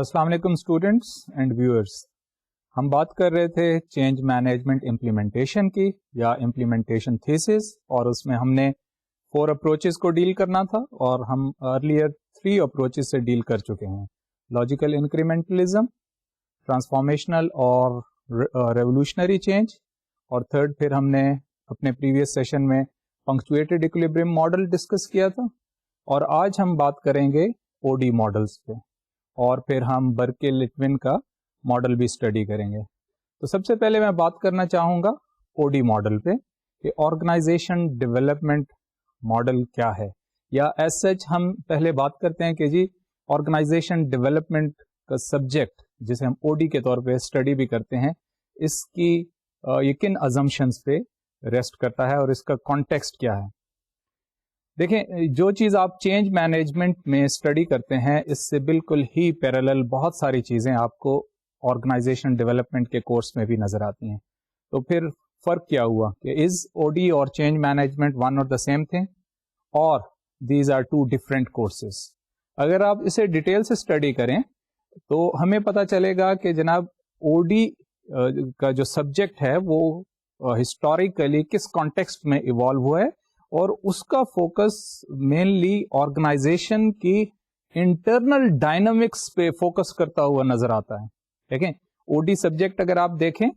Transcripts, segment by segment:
السلام علیکم students and viewers. ہم بات کر رہے تھے چینج مینجمنٹ امپلیمنٹیشن کی یا امپلیمنٹیشن تھیسس، اور اس میں ہم نے 4 اپروچز کو ڈیل کرنا تھا، اور ہم ارلیئر 3 اپروچز سے ڈیل کر چکے ہیں: لاجیکل انکریمنٹلزم، ٹرانسفارمیشنل اور ریولوشنری چینج، اور تھرڈ پھر ہم نے اپنے پریویس سیشن میں پنکچویٹڈ ایکولیبریم ماڈل ڈسکس کیا تھا، اور آج ہم بات کریں گے او ڈی ماڈلس پہ، اور پھر ہم برکے-لٹوین کا ماڈل بھی اسٹڈی کریں گے. تو سب سے پہلے میں بات کرنا چاہوں گا او ڈی ماڈل پہ کہ آرگنائزیشن ڈیولپمنٹ ماڈل کیا ہے، یا ایز سچ ہم پہلے بات کرتے ہیں کہ جی آرگنائزیشن ڈیولپمنٹ کا سبجیکٹ جسے ہم او ڈی کے طور پہ اسٹڈی بھی کرتے ہیں، اس کی یہ کن ازمپشنز پہ ریسٹ کرتا ہے اور اس کا کانٹیکسٹ کیا ہے. دیکھیں، جو چیز آپ چینج مینجمنٹ میں اسٹڈی کرتے ہیں اس سے بالکل ہی پیرالل بہت ساری چیزیں آپ کو آرگنائزیشن ڈیولپمنٹ کے کورس میں بھی نظر آتی ہیں. تو پھر فرق کیا ہوا کہ از او ڈی اور چینج مینجمنٹ ون اور دا سیم تھنگ، اور دیز آر 2 ڈفرینٹ کورسز. اگر آپ اسے ڈیٹیل سے اسٹڈی کریں تو ہمیں پتہ چلے گا کہ جناب او ڈی کا جو سبجیکٹ ہے وہ ہسٹوریکلی کس کانٹیکسٹ میں ایوالو ہوا ہے، اور اس کا فوکس مینلی آرگنائزیشن کی انٹرنل ڈائنامکس پہ فوکس کرتا ہوا نظر آتا ہے. دیکھیں، او ڈی سبجیکٹ اگر آپ دیکھیں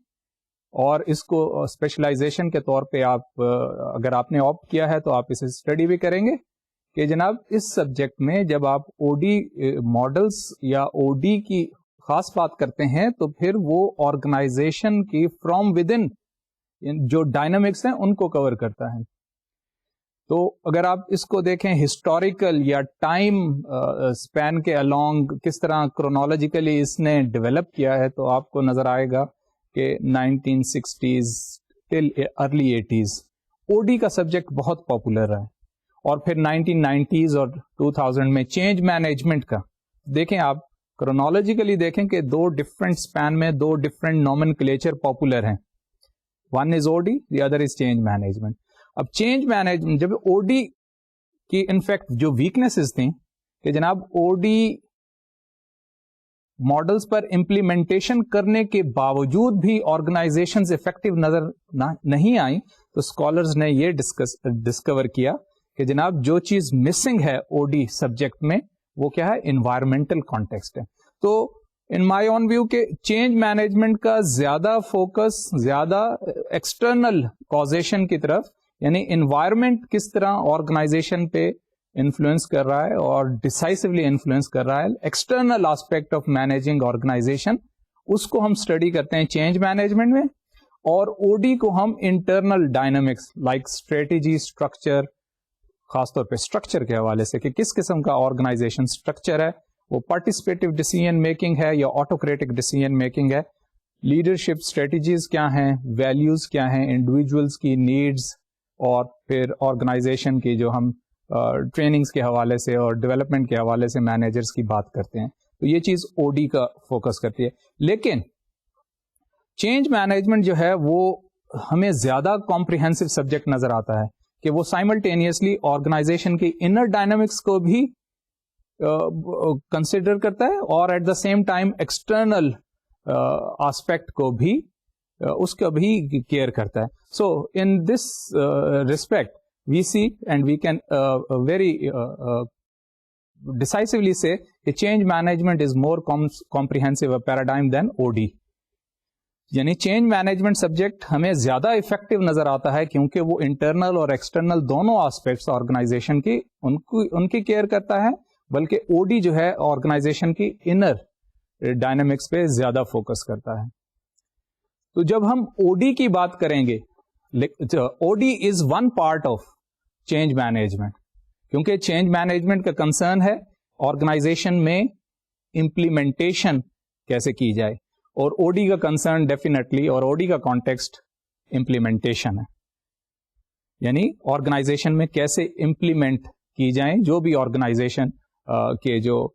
اور اس کو اسپیشلائزیشن کے طور پہ آپ اگر آپ نے آپٹ کیا ہے تو آپ اسے اسٹڈی بھی کریں گے کہ جناب اس سبجیکٹ میں جب آپ او ڈی ماڈلس یا او ڈی کی خاص بات کرتے ہیں تو پھر وہ آرگنائزیشن کی فرام ود ان جو ڈائنامکس ہیں ان کو کور کرتا ہے. تو اگر آپ اس کو دیکھیں ہسٹوریکل یا ٹائم اسپین کے along کس طرح کرونالوجیکلی اس نے ڈیولپ کیا ہے، تو آپ کو نظر آئے گا کہ 1960s ٹل ارلی 80s او ڈی کا سبجیکٹ بہت پاپولر ہے. اور پھر 1990s اور 2000 میں چینج مینجمنٹ کا دیکھیں، آپ کرونالوجیکلی دیکھیں کہ 2 ڈفرینٹ اسپین میں 2 ڈفرینٹ نومنکلیچر پاپولر ہیں. One is O D, the other is change management. اب چینج مینجمنٹ جب او ڈی کی انفیکٹ جو ویکنیسز تھیں کہ جناب او ڈی ماڈلز پر امپلیمنٹیشن کرنے کے باوجود بھی آرگنائزیشنز افیکٹو نظر نہیں آئیں، تو اسکالرز نے یہ ڈسکور کیا کہ جناب جو چیز مسنگ ہے او ڈی سبجیکٹ میں وہ کیا ہے؟ انوائرمنٹل کانٹیکسٹ ہے. تو ان مائی اون ویو کہ چینج مینجمنٹ کا زیادہ فوکس زیادہ ایکسٹرنل کازیشن کی طرف، یعنی انوائرمنٹ کس طرح آرگنائزیشن پہ انفلوئنس کر رہا ہے اور ڈیسائسولی انفلوئنس کر رہا ہے، external aspect of managing organisation, اس کو ہم اسٹڈی کرتے ہیں چینج مینجمنٹ میں. اور او ڈی کو ہم internal dynamics like strategy, structure, خاص طور پہ اسٹرکچر کے حوالے سے کہ کس قسم کا آرگنائزیشن اسٹرکچر ہے، وہ پارٹیسپیٹو ڈیسیژن میکنگ ہے یا آٹوکریٹک ڈیسیژن میکنگ ہے، لیڈرشپ اسٹریٹجیز کیا ہیں، ویلیوز کیا ہیں، انڈیویجولس کی نیڈز، اور پھر آرگنائزیشن کی جو ہم ٹریننگز کے حوالے سے اور ڈیولپمنٹ کے حوالے سے مینیجرز کی بات کرتے ہیں. تو یہ چیز او ڈی کا فوکس کرتی ہے. لیکن چینج مینجمنٹ جو ہے وہ ہمیں زیادہ کمپریہنسو سبجیکٹ نظر آتا ہے کہ وہ سائملٹینیسلی آرگنائزیشن کی انر ڈائنامکس کو بھی کنسیڈر کرتا ہے اور at the same time external aspect کو بھی اس کا بھی کیئر کرتا ہے. So in this respect we see and we can very decisively say کہ change management is more comprehensive paradigm than O D. یعنی چینج مینجمنٹ سبجیکٹ ہمیں زیادہ افیکٹو نظر آتا ہے کیونکہ وہ انٹرنل اور ایکسٹرنل دونوں آسپیکٹس آرگنائزیشن کی ان کی کیئر کرتا ہے، بلکہ او ڈی جو ہے آرگنائزیشن کی انر ڈائنامکس پہ زیادہ فوکس کرتا ہے. تو جب ہم او ڈی کی بات کریں گے، او D is one part of change management, کیونکہ چینج مینجمنٹ کا کنسرن ہے آرگنائزیشن میں امپلیمنٹیشن کیسے کی جائے، اور او ڈی کا کنسرن ڈیفینیٹلی اور او ڈی کا کانٹیکسٹ امپلیمنٹیشن ہے. یعنی آرگنائزیشن میں کیسے امپلیمنٹ کی جائیں جو بھی آرگنائزیشن کے جو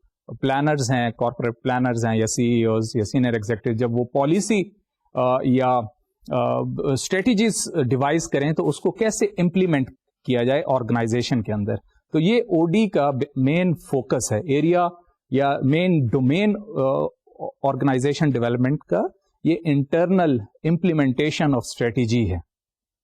پلانرز ہیں، کارپوریٹ پلانرز ہیں یا سی ای اوز یا سینئر ایگزیکٹو، جب وہ پالیسی یا اسٹریٹجیز ڈیوائز کریں تو اس کو کیسے امپلیمنٹ کیا جائے آرگنائزیشن کے اندر. تو یہ او ڈی کا مین فوکس ہے، ایریا یا مین ڈومین آرگنائزیشن ڈیولپمنٹ کا یہ انٹرنل امپلیمنٹیشن آف اسٹریٹجی ہے.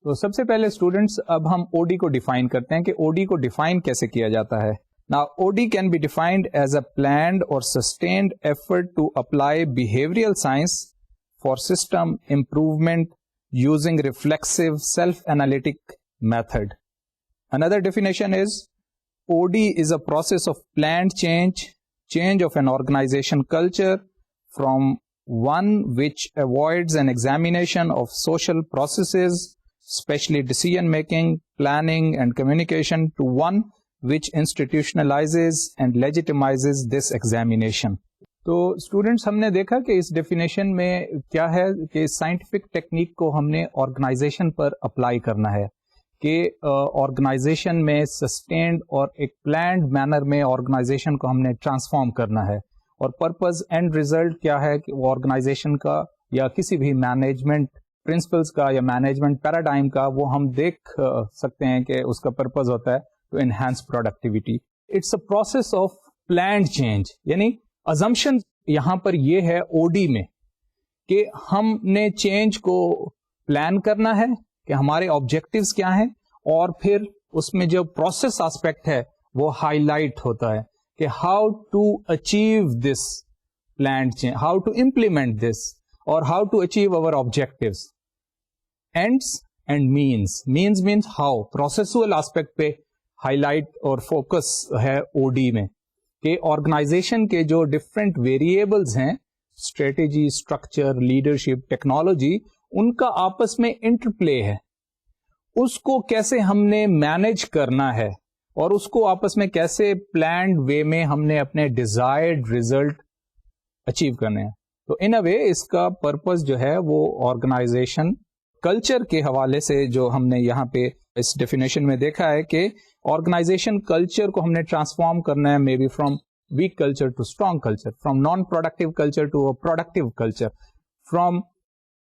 تو سب سے پہلے اسٹوڈینٹس اب ہم او ڈی کو ڈیفائن کرتے ہیں کہ او ڈی کو ڈیفائن کیسے کیا جاتا ہے. Now, OD can be defined as a planned or sustained effort to apply behavioral science for system improvement using reflexive self-analytic method. Another definition is OD is a process of planned change of an organization culture from one which avoids an examination of social processes, especially decision making, planning and communication, to one which institutionalizes and legitimizes this examination. تو students ہم نے دیکھا کہ اس definition میں کیا ہے کہ scientific technique کو ہم نے آرگنائزیشن پر اپلائی کرنا ہے کہ آرگنائزیشن میں سسٹینڈ اور ایک پلانڈ مینر میں آرگنائزیشن کو ہم نے ٹرانسفارم کرنا ہے. اور پرپز اینڈ ریزلٹ کیا ہے کہ وہ آرگنائزیشن کا یا کسی بھی مینجمنٹ پرنسپلس کا یا مینجمنٹ پیراڈائم کا وہ ہم دیکھ سکتے ہیں کہ اس کا پرپز ہوتا ہے to enhance productivity. It's a process of planned change. یعنی assumption یہاں پر یہ ہے او ڈی میں کہ ہم نے چینج کو پلان کرنا ہے کہ ہمارے آبجیکٹیوز کیا ہیں, اور پھر اس میں جو پروسیس آسپیکٹ ہے وہ ہائی لائٹ ہوتا ہے کہ how to achieve this planned change, how to implement this, اور how to achieve our objectives. Ends and means how, processual aspect پہ ہائی لائٹ اور فوکس ہے او ڈی میں کہ آرگنائزیشن کے جو ڈفرینٹ ویریبلز ہیں, اسٹریٹجی, اسٹرکچر, لیڈرشپ, ٹیکنالوجی, ان کا آپس میں انٹرپلے ہے, اس کو کیسے ہم نے مینج کرنا ہے اور اس کو آپس میں کیسے پلانڈ وے میں ہم نے اپنے ڈیزائرڈ ریزلٹ اچیو کرنے ہیں. تو ان اے وے اس کا پرپز جو ہے وہ آرگنائزیشن کلچر کے حوالے سے جو ہم نے یہاں پہ اس ڈیفینیشن میں دیکھا ہے کہ آرگنائزیشن کلچر کو ہم نے ٹرانسفارم کرنا ہے, maybe from weak culture to strong culture, from non productive culture to productive culture, from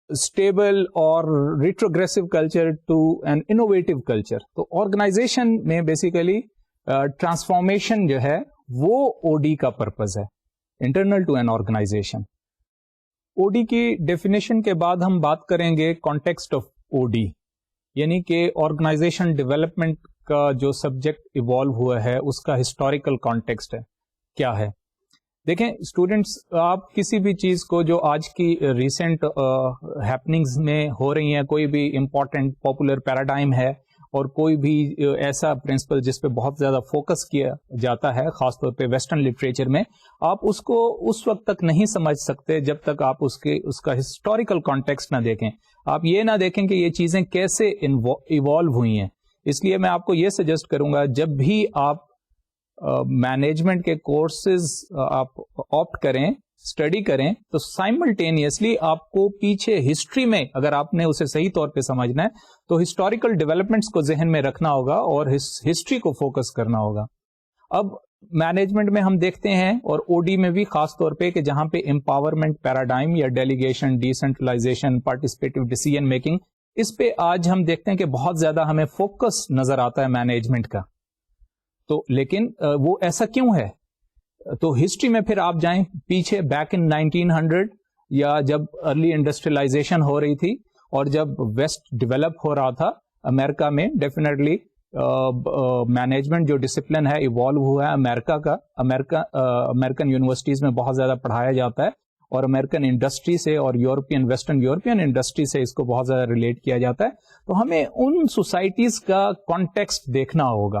stable اور retrogressive culture to an innovative culture. تو آرگنائزیشن میں بیسیکلی ٹرانسفارمیشن جو ہے وہ او ڈی کا پرپز ہے, internal to an organization. O D کی definition کے بعد ہم بات کریں گے کانٹیکسٹ آف او ڈی, یعنی کہ آرگنائزیشن ڈیولپمنٹ کا جو سبجیکٹ ایوالو ہوا ہے اس کا ہسٹوریکل کانٹیکسٹ ہے کیا ہے. دیکھیں اسٹوڈینٹس, آپ کسی بھی چیز کو جو آج کی ریسنٹ ہیپننگز میں ہو رہی ہیں, کوئی بھی امپورٹنٹ پاپولر پیراڈائم ہے اور کوئی بھی ایسا پرنسپل جس پہ بہت زیادہ فوکس کیا جاتا ہے خاص طور پہ ویسٹرن لٹریچر میں, آپ اس کو اس وقت تک نہیں سمجھ سکتے جب تک آپ اس کا ہسٹوریکل کانٹیکسٹ نہ دیکھیں. آپ یہ نہ دیکھیں کہ یہ چیزیں کیسے ایوالو ہوئی ہیں. اس لیے میں آپ کو یہ سجیسٹ کروں گا جب بھی آپ مینجمنٹ کے کورسز آپ آپٹ کریں, اسٹڈی کریں, تو سائملٹینیسلی آپ کو پیچھے ہسٹری میں اگر آپ نے اسے صحیح طور پہ سمجھنا ہے تو ہسٹوریکل ڈیولپمنٹس کو ذہن میں رکھنا ہوگا اور ہسٹری کو فوکس کرنا ہوگا. اب مینجمنٹ میں ہم دیکھتے ہیں اور او ڈی میں بھی خاص طور پہ کہ جہاں پہ امپاورمنٹ پیراڈائم یا delegation, decentralization, participative decision making, اس پہ آج ہم دیکھتے ہیں کہ بہت زیادہ ہمیں فوکس نظر آتا ہے مینجمنٹ کا. تو لیکن وہ ایسا کیوں ہے؟ تو ہسٹری میں پھر آپ جائیں پیچھے بیک ان 1900 یا جب ارلی انڈسٹریلائزیشن ہو رہی تھی اور جب ویسٹ ڈیولپ ہو رہا تھا امریکہ میں, ڈیفینیٹلی مینجمنٹ جو ڈسپلن ہے ایوالو ہوا ہے امریکہ کا. امریکن یونیورسٹیز میں بہت زیادہ پڑھایا جاتا ہے اور امریکن انڈسٹری سے اور ویسٹرن یورپین انڈسٹری سے اس کو بہت زیادہ ریلیٹ کیا جاتا ہے. تو ہمیں ان سوسائٹیز کا کانٹیکسٹ دیکھنا ہوگا.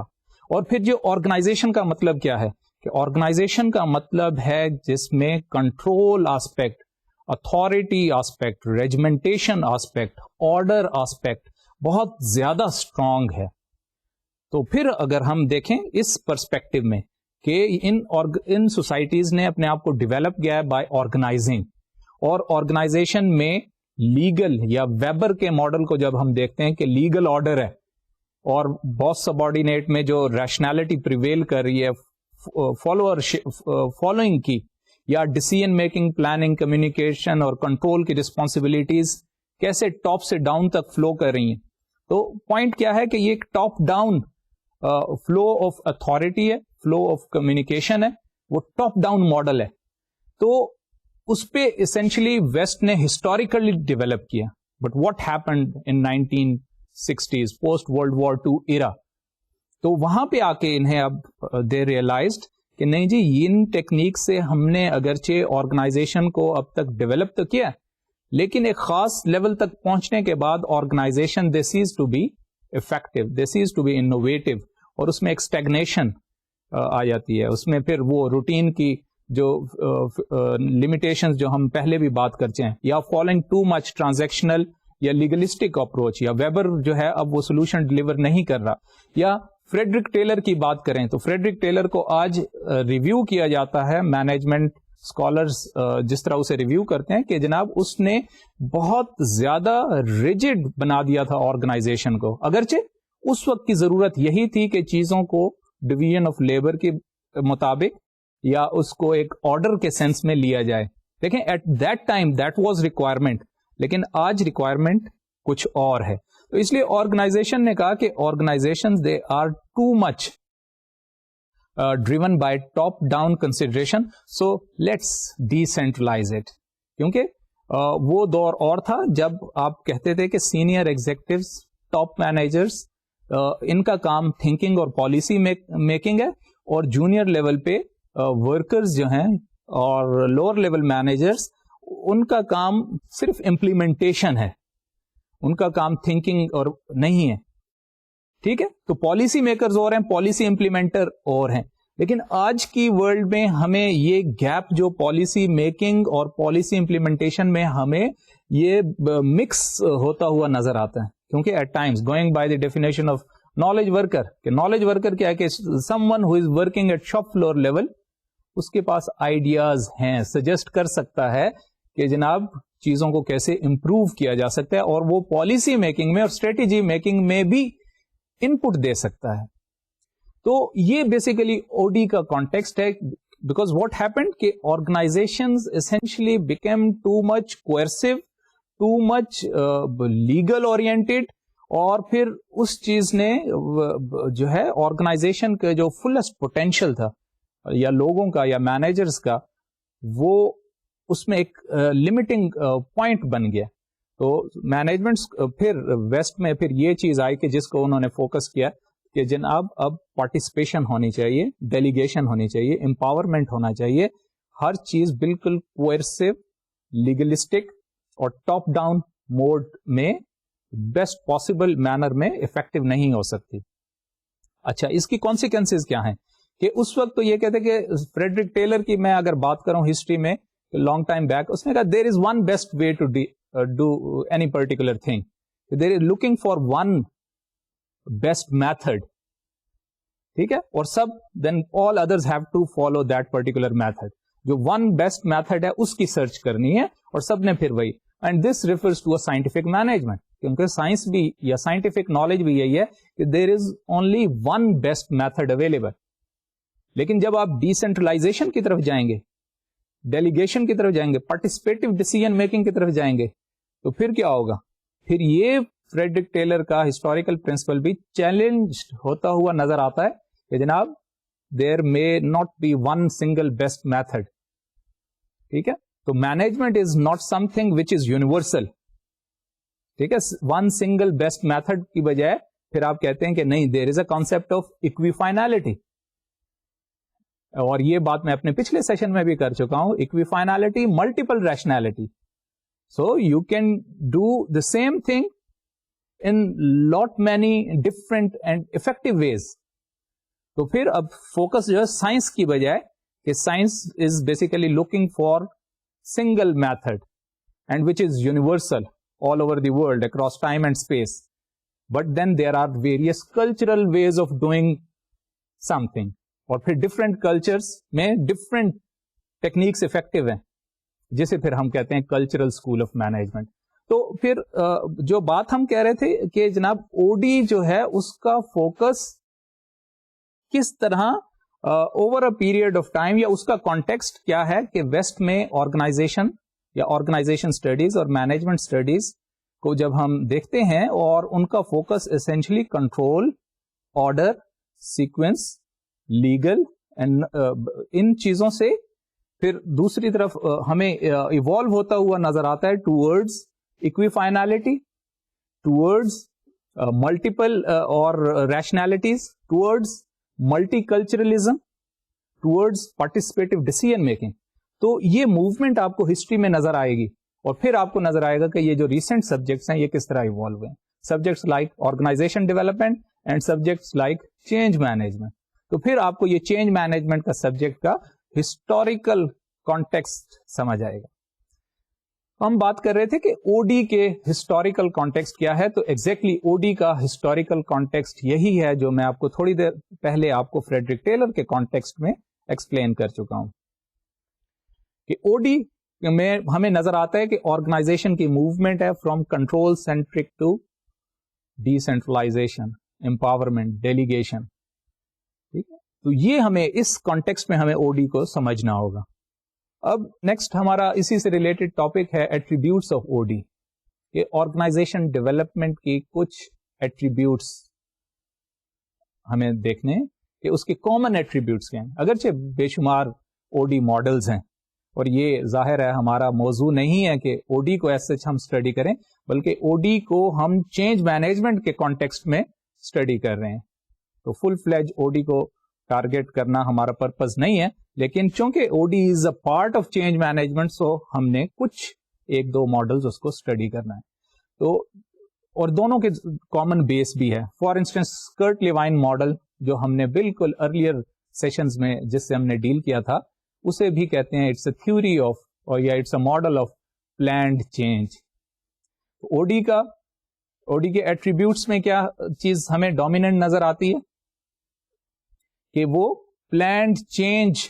اور پھر جو آرگنائزیشن کا مطلب کیا ہے کہ آرگنائزیشن کا مطلب ہے جس میں control aspect, authority aspect, regimentation aspect, order aspect بہت زیادہ اسٹرانگ ہے. تو پھر اگر ہم دیکھیں اس پرسپیکٹو میں کہ ان سوسائٹیز نے اپنے آپ کو ڈیولپ کیا ہے بائی آرگنائزنگ, اور آرگنائزیشن میں لیگل یا ویبر کے ماڈل کو جب ہم دیکھتے ہیں کہ لیگل آرڈر ہے اور باس سبارڈینیٹ میں جو ریشنالٹی پریویل کر رہی ہے فالوئنگ کی, یا ڈیسیژن میکنگ, پلاننگ, کمیونیکیشن اور کنٹرول کی رسپانسبلٹیز کیسے ٹاپ سے ڈاؤن تک فلو کر رہی ہیں. تو پوائنٹ کیا ہے کہ یہ ایک top down flow of authority ہے, فلو آف کمیونیکیشن ہے, وہ ٹاپ ڈاؤن ماڈل ہے. تو اس پہ اسینشلی ویسٹ نے ہسٹوریکلی ڈیولپ کیا. But what happened in 1960s post world war II era, تو وہاں پہ آ کے انہیں اب دے ریئلائزڈ کہ نہیں جی, ان ٹیکنیک سے ہم نے اگرچہ آرگنائزیشن کو اب تک ڈیولپ تو کیا, لیکن ایک خاص لیول تک پہنچنے کے بعد organization they cease to be effective, they cease to be innovative, اور اس میں ایک اسٹیگنیشن آ جاتی ہے. اس میں پھر وہ روٹین کی جو لمیٹیشنز جو ہم پہلے بھی بات کرتے ہیں, یا فالوئنگ ٹو مچ ٹرانزیکشنل یا لیگلسٹک اپروچ, یا ویبر جو ہے اب وہ سولوشن ڈلیور نہیں کر رہا. یا فریڈرک ٹیلر کی بات کریں تو فریڈرک ٹیلر کو آج ریویو کیا جاتا ہے, مینجمنٹ اسکالرز جس طرح اسے ریویو کرتے ہیں کہ جناب اس نے بہت زیادہ ریجڈ بنا دیا تھا آرگنائزیشن کو, اگرچہ اس وقت کی ضرورت یہی تھی کہ چیزوں کو ڈویژن آف لیبر کے مطابق یا اس کو ایک آرڈر کے سینس میں لیا جائے. دیکھیں at that time that was requirement, لیکن آج ریکوائرمنٹ کچھ اور ہے. تو اس لیے آرگنائزیشن نے کہا کہ organization they are too much driven by top down consideration, so let's decentralize it. کیونکہ وہ دور اور تھا جب آپ کہتے تھے کہ سینئر ایگزیکٹوز, ٹاپ مینیجرز, ان کا کام تھنکنگ اور پالیسی میکنگ ہے, اور جونیئر لیول پہ ورکرز جو ہیں اور لوور لیول مینیجرز, ان کا کام صرف امپلیمنٹیشن ہے, ان کا کام تھنکنگ اور نہیں ہے. ٹھیک ہے, تو پالیسی میکرز اور ہیں, پالیسی امپلیمنٹر اور ہیں. لیکن آج کی ورلڈ میں ہمیں یہ گیپ جو پالیسی میکنگ اور پالیسی امپلیمنٹیشن میں ہمیں یہ مکس ہوتا ہوا نظر آتا ہے. کیونکہ at times going by the definition of knowledge worker, کہ نالج ورکر کیا ہے کہ someone who is working at shop floor level, اس کے پاس آئیڈیاز ہیں, سجیسٹ کر سکتا ہے کہ جناب چیزوں کو کیسے امپروو کیا جا سکتا ہے, اور وہ پالیسی میکنگ میں اور اسٹریٹجی میکنگ میں بھی ان پٹ دے سکتا ہے. تو یہ بیسیکلی او ڈی کا کانٹیکسٹ ہے, بیکاز واٹ ہیپنڈ کہ organizations essentially became too much coercive, too much legal oriented, اور پھر اس چیز نے جو ہے آرگنائزیشن کا جو فلسٹ پوٹینشیل تھا یا لوگوں کا یا مینیجرز کا, وہ اس میں ایک لمیٹنگ پوائنٹ بن گیا. تو مینجمنٹ پھر ویسٹ میں پھر یہ چیز آئی کہ جس کو انہوں نے فوکس کیا کہ جناب اب پارٹیسپیشن ہونی چاہیے, ڈیلیگیشن ہونی چاہیے, امپاورمنٹ ہونا چاہیے. ہر چیز بالکل کوئرسو, لیگلسٹک اور ٹاپ ڈاؤن موڈ میں بیسٹ پاسبل مینر میں افیکٹو نہیں ہو سکتی. اچھا, اس کی کانسیکوینسز کیا ہیں کہ اس وقت تو یہ کہتے کہ فریڈرک ٹیلر کی میں اگر بات کروں ہسٹری میں لانگ ٹائم بیک, اس نے کہا there is one best way to do any particular thing, there is looking for one best method. ٹھیک ہے, اور سب then all others have to follow that particular method. جو ون بیسٹ میتھڈ ہے اس کی سرچ کرنی ہے, اور سب نے پھر وہی. And this refers to a scientific management, کیونکہ سائنس بھی یا سائنٹیفک نالج بھی یہی ہے کہ there is only one best method available. لیکن جب آپ ڈیسینٹرلائزیشن کی طرف جائیں گے, ڈیلیگیشن کی طرف جائیں گے, پارٹیسپیٹو ڈیسیژن میکنگ کی طرف جائیں گے, تو پھر کیا ہوگا؟ پھر یہ فریڈرک ٹیلر کا ہسٹوریکل پرنسپل بھی چیلنج ہوتا ہوا نظر آتا ہے کہ جناب there may not be one single best method. ٹھیک ہے, تو management is not something which is universal. ٹھیک ہے, ون سنگل بیسٹ میتھڈ کی بجائے پھر آپ کہتے ہیں کہ نہیں, دیر از اے کانسپٹ آف اکویفائنلٹی. اور یہ بات میں اپنے پچھلے سیشن میں بھی کر چکا ہوں, equifinality, multiple rationality. So you can do the same thing in lot many different and effective ways. تو پھر اب فوکس جو ہے سائنس کی بجائے, کہ science is basically looking for single method and which is universal all over the world across time and space. But then there are various cultural ways of doing something. اور پھر different cultures میں different techniques effective ہیں, جسے پھر ہم کہتے ہیں cultural school of management. تو پھر جو بات ہم کہہ رہے تھے کہ جناب او ڈی جو ہے اس کا فوکس کس طرح over a period of time, یا اس کا context کیا ہے کہ ویسٹ میں آرگنائزیشن یا آرگنائزیشن اسٹڈیز اور مینجمنٹ اسٹڈیز کو جب ہم دیکھتے ہیں, اور ان کا focus essentially control, order, sequence, legal and ان چیزوں سے پھر دوسری طرف ہمیں ایوالو ہوتا ہوا نظر آتا ہے ٹوورڈز اکویفائنلٹی, ٹوورڈز ملٹیپل اور rationalities, towards multiculturalism, towards participative decision making. تو یہ موومنٹ آپ کو ہسٹری میں نظر آئے گی, اور پھر آپ کو نظر آئے گا کہ یہ جو ریسنٹ سبجیکٹس ہیں یہ کس طرح ایوالو ہوئے ہیں. Subjects like organization development and subjects like change management. تو پھر آپ کو یہ چینج مینجمنٹ کا سبجیکٹ کا ہسٹوریکل کانٹیکسٹ سمجھ آئے گا. ہم بات کر رہے تھے کہ او ڈی کے ہسٹوریکل کانٹیکسٹ کیا ہے. تو ایگزیکٹلی او ڈی کا ہسٹوریکل کانٹیکسٹ یہی ہے جو میں آپ کو تھوڑی دیر پہلے آپ کو فریڈرک ٹیلر کے کانٹیکسٹ میں ایکسپلین کر چکا ہوں کہ او ڈی میں ہمیں نظر آتا ہے کہ آرگنائزیشن کی موومنٹ ہے from control centric to decentralization, empowerment, delegation. ٹھیک ہے, تو یہ ہمیں اس کانٹیکسٹ میں ہمیں او ڈی کو سمجھنا ہوگا. اب نیکسٹ ہمارا اسی سے ریلیٹڈ ٹاپک ہے ایٹریبیوٹس آف او ڈی. کہ آرگنائزیشن ڈیولپمنٹ کی کچھ ایٹریبیوٹس ہمیں دیکھنے کہ اس کے کامن ایٹریبیوٹس کیا ہیں. اگرچہ بے شمار او ڈی ماڈلز ہیں, اور یہ ظاہر ہے ہمارا موضوع نہیں ہے کہ او ڈی کو ایسے ہم اسٹڈی کریں, بلکہ او ڈی کو ہم چینج مینجمنٹ کے کانٹیکسٹ میں اسٹڈی کر رہے ہیں. تو فل فلیج او ڈی کو ٹارگیٹ کرنا ہمارا پرپز نہیں ہے, لیکن چونکہ O D is a part of change management, so ہم نے کچھ ایک دو ماڈلز اس کو اسٹڈی کرنا ہے. تو اور دونوں کے کامن بیس بھی ہے. فار انسٹنس کرٹ لیوائن ماڈل جو ہم نے بالکل ارلیئر سیشنز میں جس سے ہم نے ڈیل کیا تھا, اسے بھی کہتے ہیں اٹس اے تھیوری آف, اور یا it's a model of planned change. O D کا, او ڈی کے ایٹریبیوٹس میں کیا چیز ہمیں ڈومیننٹ نظر آتی ہے کہ وہ پلانڈ چینج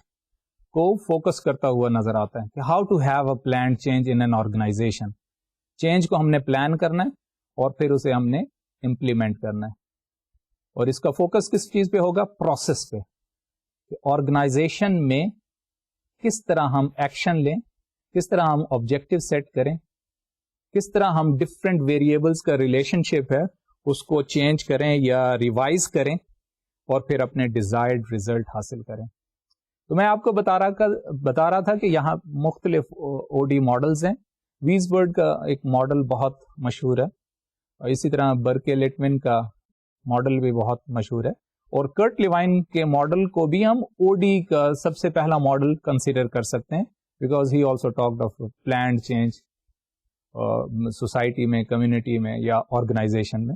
کو فوکس کرتا ہوا نظر آتا ہے. کہ how to have a planned change in an organization. Change کو ہم نے پلان کرنا ہے اور پھر اسے ہم نے امپلیمنٹ کرنا ہے, اور اس کا فوکس کس چیز پہ ہوگا؟ پروسیس پہ. آرگنائزیشن میں کس طرح ہم ایکشن لیں, کس طرح ہم آبجیکٹو سیٹ کریں, کس طرح ہم ڈفرینٹ ویریبلس کا ریلیشن شپ ہے اس کو چینج کریں یا ریوائز کریں, اور پھر اپنے ڈیزائرڈ ریزلٹ حاصل کریں. تو میں آپ کو بتا رہا تھا کہ یہاں مختلف او ڈی ماڈلز ہیں. ویزبرڈ کا ایک ماڈل بہت مشہور ہے, اور اسی طرح برکے لیٹمن کا ماڈل بھی بہت مشہور ہے, اور کرٹ لیوائن کے ماڈل کو بھی ہم او ڈی کا سب سے پہلا ماڈل کنسیڈر کر سکتے ہیں, because he also talked of planned change society میں, کمیونٹی میں یا آرگنائزیشن میں.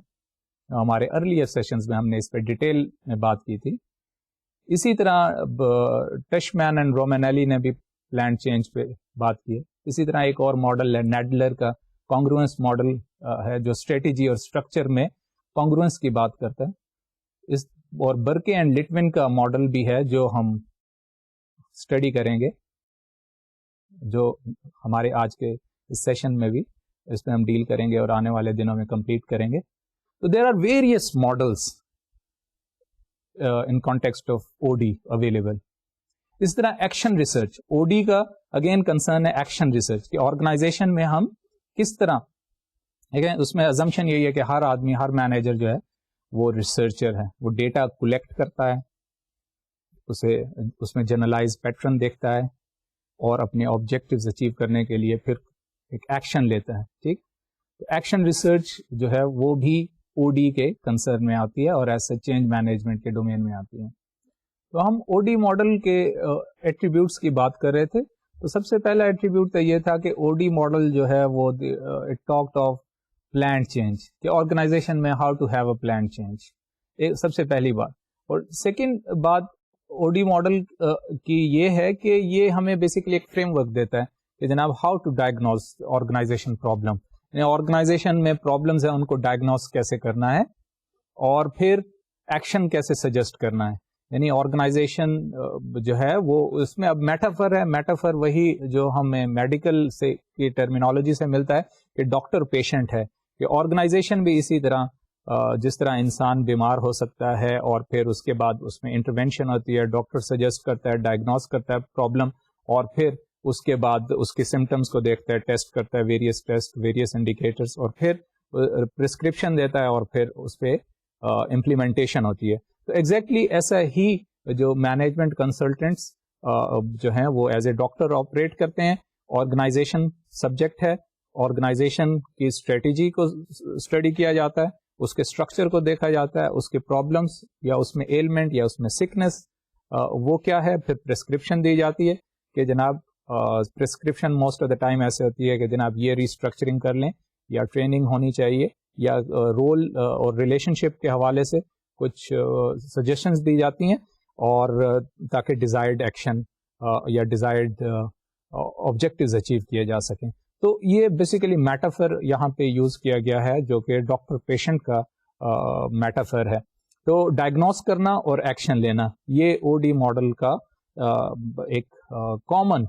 ہمارے ارلیئر سیشنز میں ہم نے اس پہ ڈیٹیل میں بات کی تھی. اسی طرح ٹشمین اینڈ رومینیلی نے بھی پلانڈ چینج پہ بات کی ہے. اسی طرح ایک اور ماڈل ہے نیڈلر کا, کانگروئنس ماڈل ہے, جو اسٹریٹجی اور اسٹرکچر میں کانگروئنس کی بات کرتا ہے. اس اور برکے اینڈ لٹون کا ماڈل بھی ہے جو ہم اسٹڈی کریں گے, جو ہمارے آج کے اس سیشن میں بھی اس پہ ہم ڈیل کریں گے اور آنے والے دنوں میں کمپلیٹ کریں گے. تو there are various models in context of O D available. اس طرح ایکشن ریسرچ, او ڈی کا اگین کنسرن ہے ایکشن ریسرچ, کہ آرگنائزیشن میں ہم کس طرح, اس میں ازمپشن یہی ہے کہ ہر آدمی, ہر مینیجر جو ہے وہ ریسرچر ہے, وہ ڈیٹا کلیکٹ کرتا ہے, اسے اس میں جنرلائز پیٹرن دیکھتا ہے, اور اپنے آبجیکٹیوز اچیو کرنے کے لیے پھر ایک ایکشن لیتا ہے. ٹھیک, تو ایکشن ریسرچ جو ہے وہ بھی او ڈی کے کنسرن میں آتی ہے, اور ایسے چینج مینجمنٹ کے ڈومین میں آتی ہے. تو ہم او ڈی ماڈل کے ایٹریبیوٹس کی بات کر رہے تھے. تو سب سے پہلا ایٹریبیوٹ تو یہ تھا کہ او ڈی ماڈل جو ہے وہ it talked of planned change, کہ آرگنائزیشن میں how to have a planned change, سب سے پہلی بات. اور سیکنڈ بات او ڈی ماڈل کی یہ ہے کہ یہ ہمیں بیسیکلی ایک فریم ورک دیتا ہے کہ جناب how to diagnose organization problem, یعنی آرگنائزیشن میں پرابلمز ہیں ان کو ڈائگنوز کیسے کرنا ہے, اور پھر ایکشن کیسے سجیسٹ کرنا ہے. یعنی آرگنائزیشن جو ہے وہ اس میں اب میٹافر ہے, میٹافر وہی جو ہمیں میڈیکل سے کی ٹرمینالوجی سے ملتا ہے کہ ڈاکٹر پیشنٹ ہے, کہ آرگنائزیشن بھی اسی طرح جس طرح انسان بیمار ہو سکتا ہے اور پھر اس کے بعد اس میں انٹروینشن ہوتی ہے, ڈاکٹر سجیسٹ کرتا ہے, ڈائگنوز کرتا ہے پرابلم, اور پھر اس کے بعد اس کے سمٹمس کو دیکھتا ہے, ٹیسٹ کرتا ہے, ویریس ٹیسٹ, ویریس انڈیکیٹرس, اور پھر پرسکرپشن دیتا ہے, اور پھر اس پہ امپلیمنٹیشن ہوتی ہے. تو ایگزیکٹلی ایسا ہی جو مینجمنٹ کنسلٹنٹس جو ہیں وہ ایز اے ڈاکٹر آپریٹ کرتے ہیں. آرگنائزیشن سبجیکٹ ہے, آرگنائزیشن کی اسٹریٹجی کو اسٹڈی کیا جاتا ہے, اس کے اسٹرکچر کو دیکھا جاتا ہے, اس کے پرابلمس یا اس میں ایلمنٹ یا اس میں سکنس وہ کیا ہے, پھر پرسکرپشن دی جاتی ہے کہ جناب prescription most of the time ایسے ہوتی ہے کہ جناب یہ ریسٹرکچرنگ کر لیں, یا ٹریننگ ہونی چاہیے, یا رول اور ریلیشن شپ کے حوالے سے کچھ سجیشنز دی جاتی ہیں, اور تاکہ ڈیزائرڈ ایکشن یا ڈیزائرڈ آبجیکٹیوز اچیو کیے جا سکیں. تو یہ بیسیکلی میٹافر یہاں پہ یوز کیا گیا ہے جو کہ ڈاکٹر پیشنٹ کا میٹافر ہے. تو ڈائگنوز کرنا اور ایکشن لینا یہ او ڈی ماڈل کا ایک کامن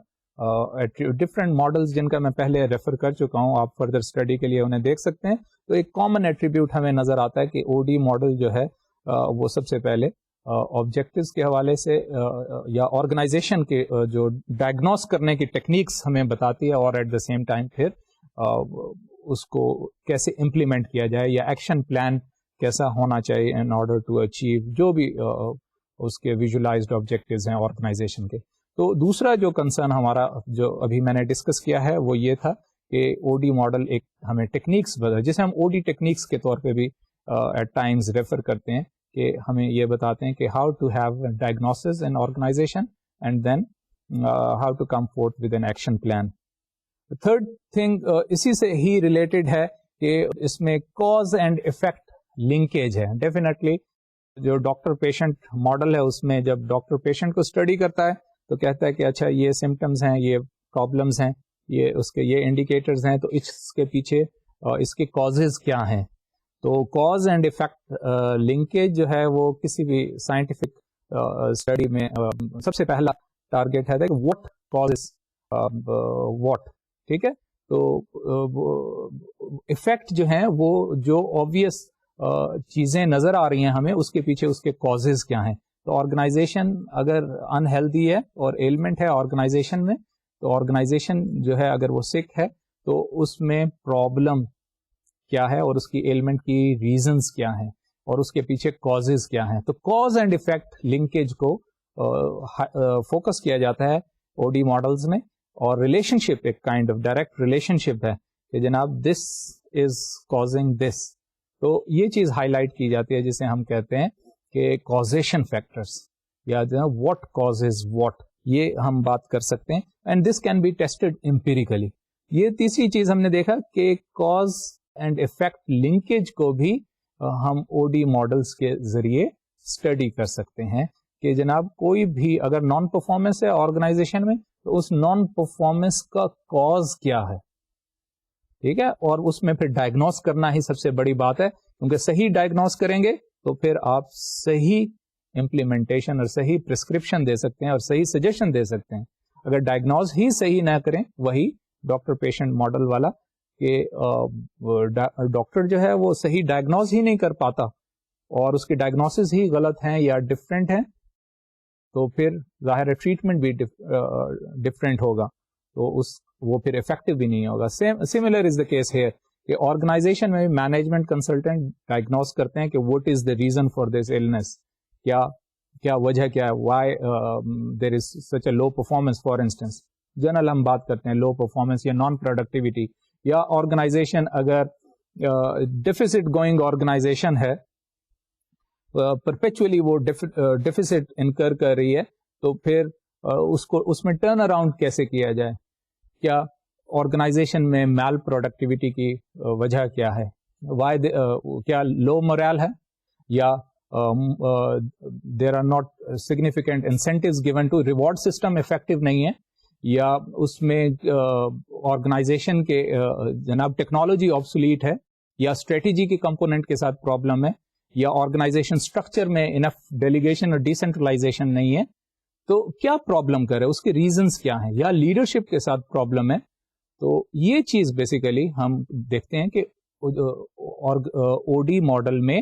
ڈفرینٹ ماڈلز جن کا میں پہلے ریفر کر چکا ہوں, آپ فردر اسٹڈی کے لیے انہیں دیکھ سکتے ہیں. تو ایک کامن ایٹریبیوٹ ہمیں نظر آتا ہے کہ او ڈی ماڈل جو ہے وہ سب سے پہلے آبجیکٹیوز کے حوالے سے یا آرگنائزیشن کے جو ڈائگنوز کرنے کی ٹیکنیکس ہمیں بتاتی ہے, اور ایٹ دا سیم ٹائم پھر اس کو کیسے امپلیمنٹ کیا جائے یا ایکشن پلان کیسا ہونا چاہیے ان آرڈر ٹو اچیو جو بھی اس کے ویژولائزڈ آبجیکٹیوز ہیں آرگنائزیشن کے. تو دوسرا جو کنسرن ہمارا جو ابھی میں نے ڈسکس کیا ہے وہ یہ تھا کہ او ڈی ماڈل ایک ہمیں ٹیکنیکس جسے ہم او ڈی ٹیکنیکس کے طور پہ بھی ایٹ ٹائمز ریفر کرتے ہیں, کہ ہمیں یہ بتاتے ہیں کہ how to have diagnosis in organization and then how to come forth with an action plan. Third thing اسی سے ہی ریلیٹڈ ہے کہ اس میں کاز اینڈ افیکٹ لنکیج ہے. ڈیفینیٹلی جو ڈاکٹر پیشنٹ ماڈل ہے اس میں جب ڈاکٹر پیشنٹ کو اسٹڈی کرتا ہے تو کہتا ہے کہ اچھا یہ سمٹمز ہیں, یہ پرابلمس ہیں, یہ اس کے یہ انڈیکیٹرز ہیں, تو اس کے پیچھے اس کے کازز کیا ہیں. تو کاز اینڈ افیکٹ لنکیج جو ہے وہ کسی بھی سائنٹیفک اسٹڈی میں سب سے پہلا ٹارگیٹ ہے کہ واٹ کازز واٹ. ٹھیک ہے, تو افیکٹ جو ہیں وہ جو آبویس چیزیں نظر آ رہی ہیں ہمیں اس کے پیچھے اس کے کازز کیا ہیں. تو آرگنائزیشن اگر انہیلدی ہے اور ایلمنٹ ہے آرگنائزیشن میں, تو آرگنائزیشن جو ہے اگر وہ سک ہے تو اس میں پرابلم کیا ہے اور اس کی ایلمنٹ کی ریزنز کیا ہیں اور اس کے پیچھے کازز کیا ہیں. تو کاز اینڈ افیکٹ لنکیج کو فوکس کیا جاتا ہے او ڈی ماڈلز میں, اور ریلیشن شپ ایک کائنڈ آف ڈائریکٹ ریلیشن شپ ہے کہ جناب دس از کازنگ دس. تو یہ چیز ہائی لائٹ کی جاتی ہے جسے ہم کہتے ہیں کہ کازیشن فیکٹرس, یا جو ہے واٹ کازز واٹ, یہ ہم بات کر سکتے ہیں. And this can be tested empirically. یہ تیسری چیز ہم نے دیکھا کہ کاز اینڈ افیکٹ لنکیج کو بھی ہم او ڈی ماڈلس کے ذریعے اسٹڈی کر سکتے ہیں کہ جناب کوئی بھی اگر نان پرفارمنس ہے آرگنائزیشن میں تو اس نان پرفارمنس کا کاز کیا ہے. ٹھیک ہے, اور اس میں پھر ڈائگنوز کرنا ہی سب سے بڑی بات ہے, کیونکہ صحیح ڈائگنوز کریں گے تو پھر آپ صحیح امپلیمنٹیشن اور صحیح پرسکرپشن دے سکتے ہیں اور صحیح سجیشن دے سکتے ہیں. اگر ڈائگنوز ہی صحیح نہ کریں, وہی ڈاکٹر پیشنٹ ماڈل والا کہ ڈاکٹر جو ہے وہ صحیح ڈائگنوز ہی نہیں کر پاتا اور اس کی ڈائگنوسس ہی غلط ہیں یا ڈفرینٹ ہیں, تو پھر ظاہر ہے ٹریٹمنٹ بھی ڈفرینٹ ہوگا, تو وہ پھر افیکٹو بھی نہیں ہوگا. Similar is the case here کہ آرگنائزیشن میں مینجمنٹ کنسلٹنٹ ڈائگنوز کرتے ہیں کہ what is the reason for this illness, کیا وجہ کیا ہے, why there is such a low performance. For instance general ہم بات کرتے ہیں لو پرفارمنس یا نان پروڈکٹیوٹی, یا آرگنائزیشن اگر ڈیفیسٹ گوئنگ آرگنائزیشن ہے, پرپیچولی وہ ڈیفیسٹ انکر کر رہی ہے, تو پھر اس میں ٹرن اراؤنڈ کیسے کیا جائے. کیا آرگنائزیشن میں میل پروڈکٹیوٹی کی وجہ کیا ہے, کیا لو مورال ہے, یا there are not significant incentives given to reward system effective نہیں ہے, یا اس میں آرگنائزیشن کے جناب ٹیکنالوجی آبسولیٹ ہے, یا اسٹریٹجی کے کمپوننٹ کے ساتھ پرابلم ہے, یا آرگنائزیشن اسٹرکچر میں انف ڈیلیگیشن اور ڈیسینٹرلائزیشن نہیں ہے. تو کیا پرابلم کرے, اس کے ریزنس کیا ہیں, یا لیڈرشپ کے ساتھ پرابلم ہے. تو یہ چیز بیسیکلی ہم دیکھتے ہیں کہ او ڈی ماڈل میں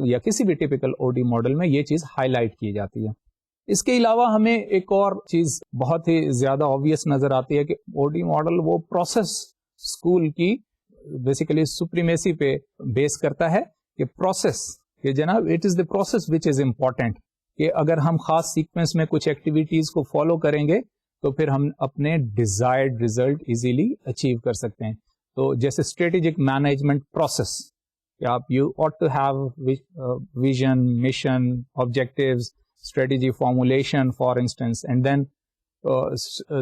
یا کسی بھی ٹیپیکل او ڈی ماڈل میں یہ چیز ہائی لائٹ کی جاتی ہے. اس کے علاوہ ہمیں ایک اور چیز بہت ہی زیادہ آبویس نظر آتی ہے کہ او ڈی ماڈل وہ پروسیس اسکول کی بیسیکلی سپریمیسی پہ بیس کرتا ہے کہ پروسیس, کہ جناب it is the process which is important. کہ اگر ہم خاص سیکوینس میں کچھ ایکٹیویٹیز کو فالو کریں گے تو پھر ہم اپنے ڈیزائرڈ ریزلٹ ایزیلی اچیو کر سکتے ہیں. تو جیسے اسٹریٹجک مینجمنٹ پروسیس کہ آپ you ought to have vision, mission, objectives, strategy formulation for instance, and then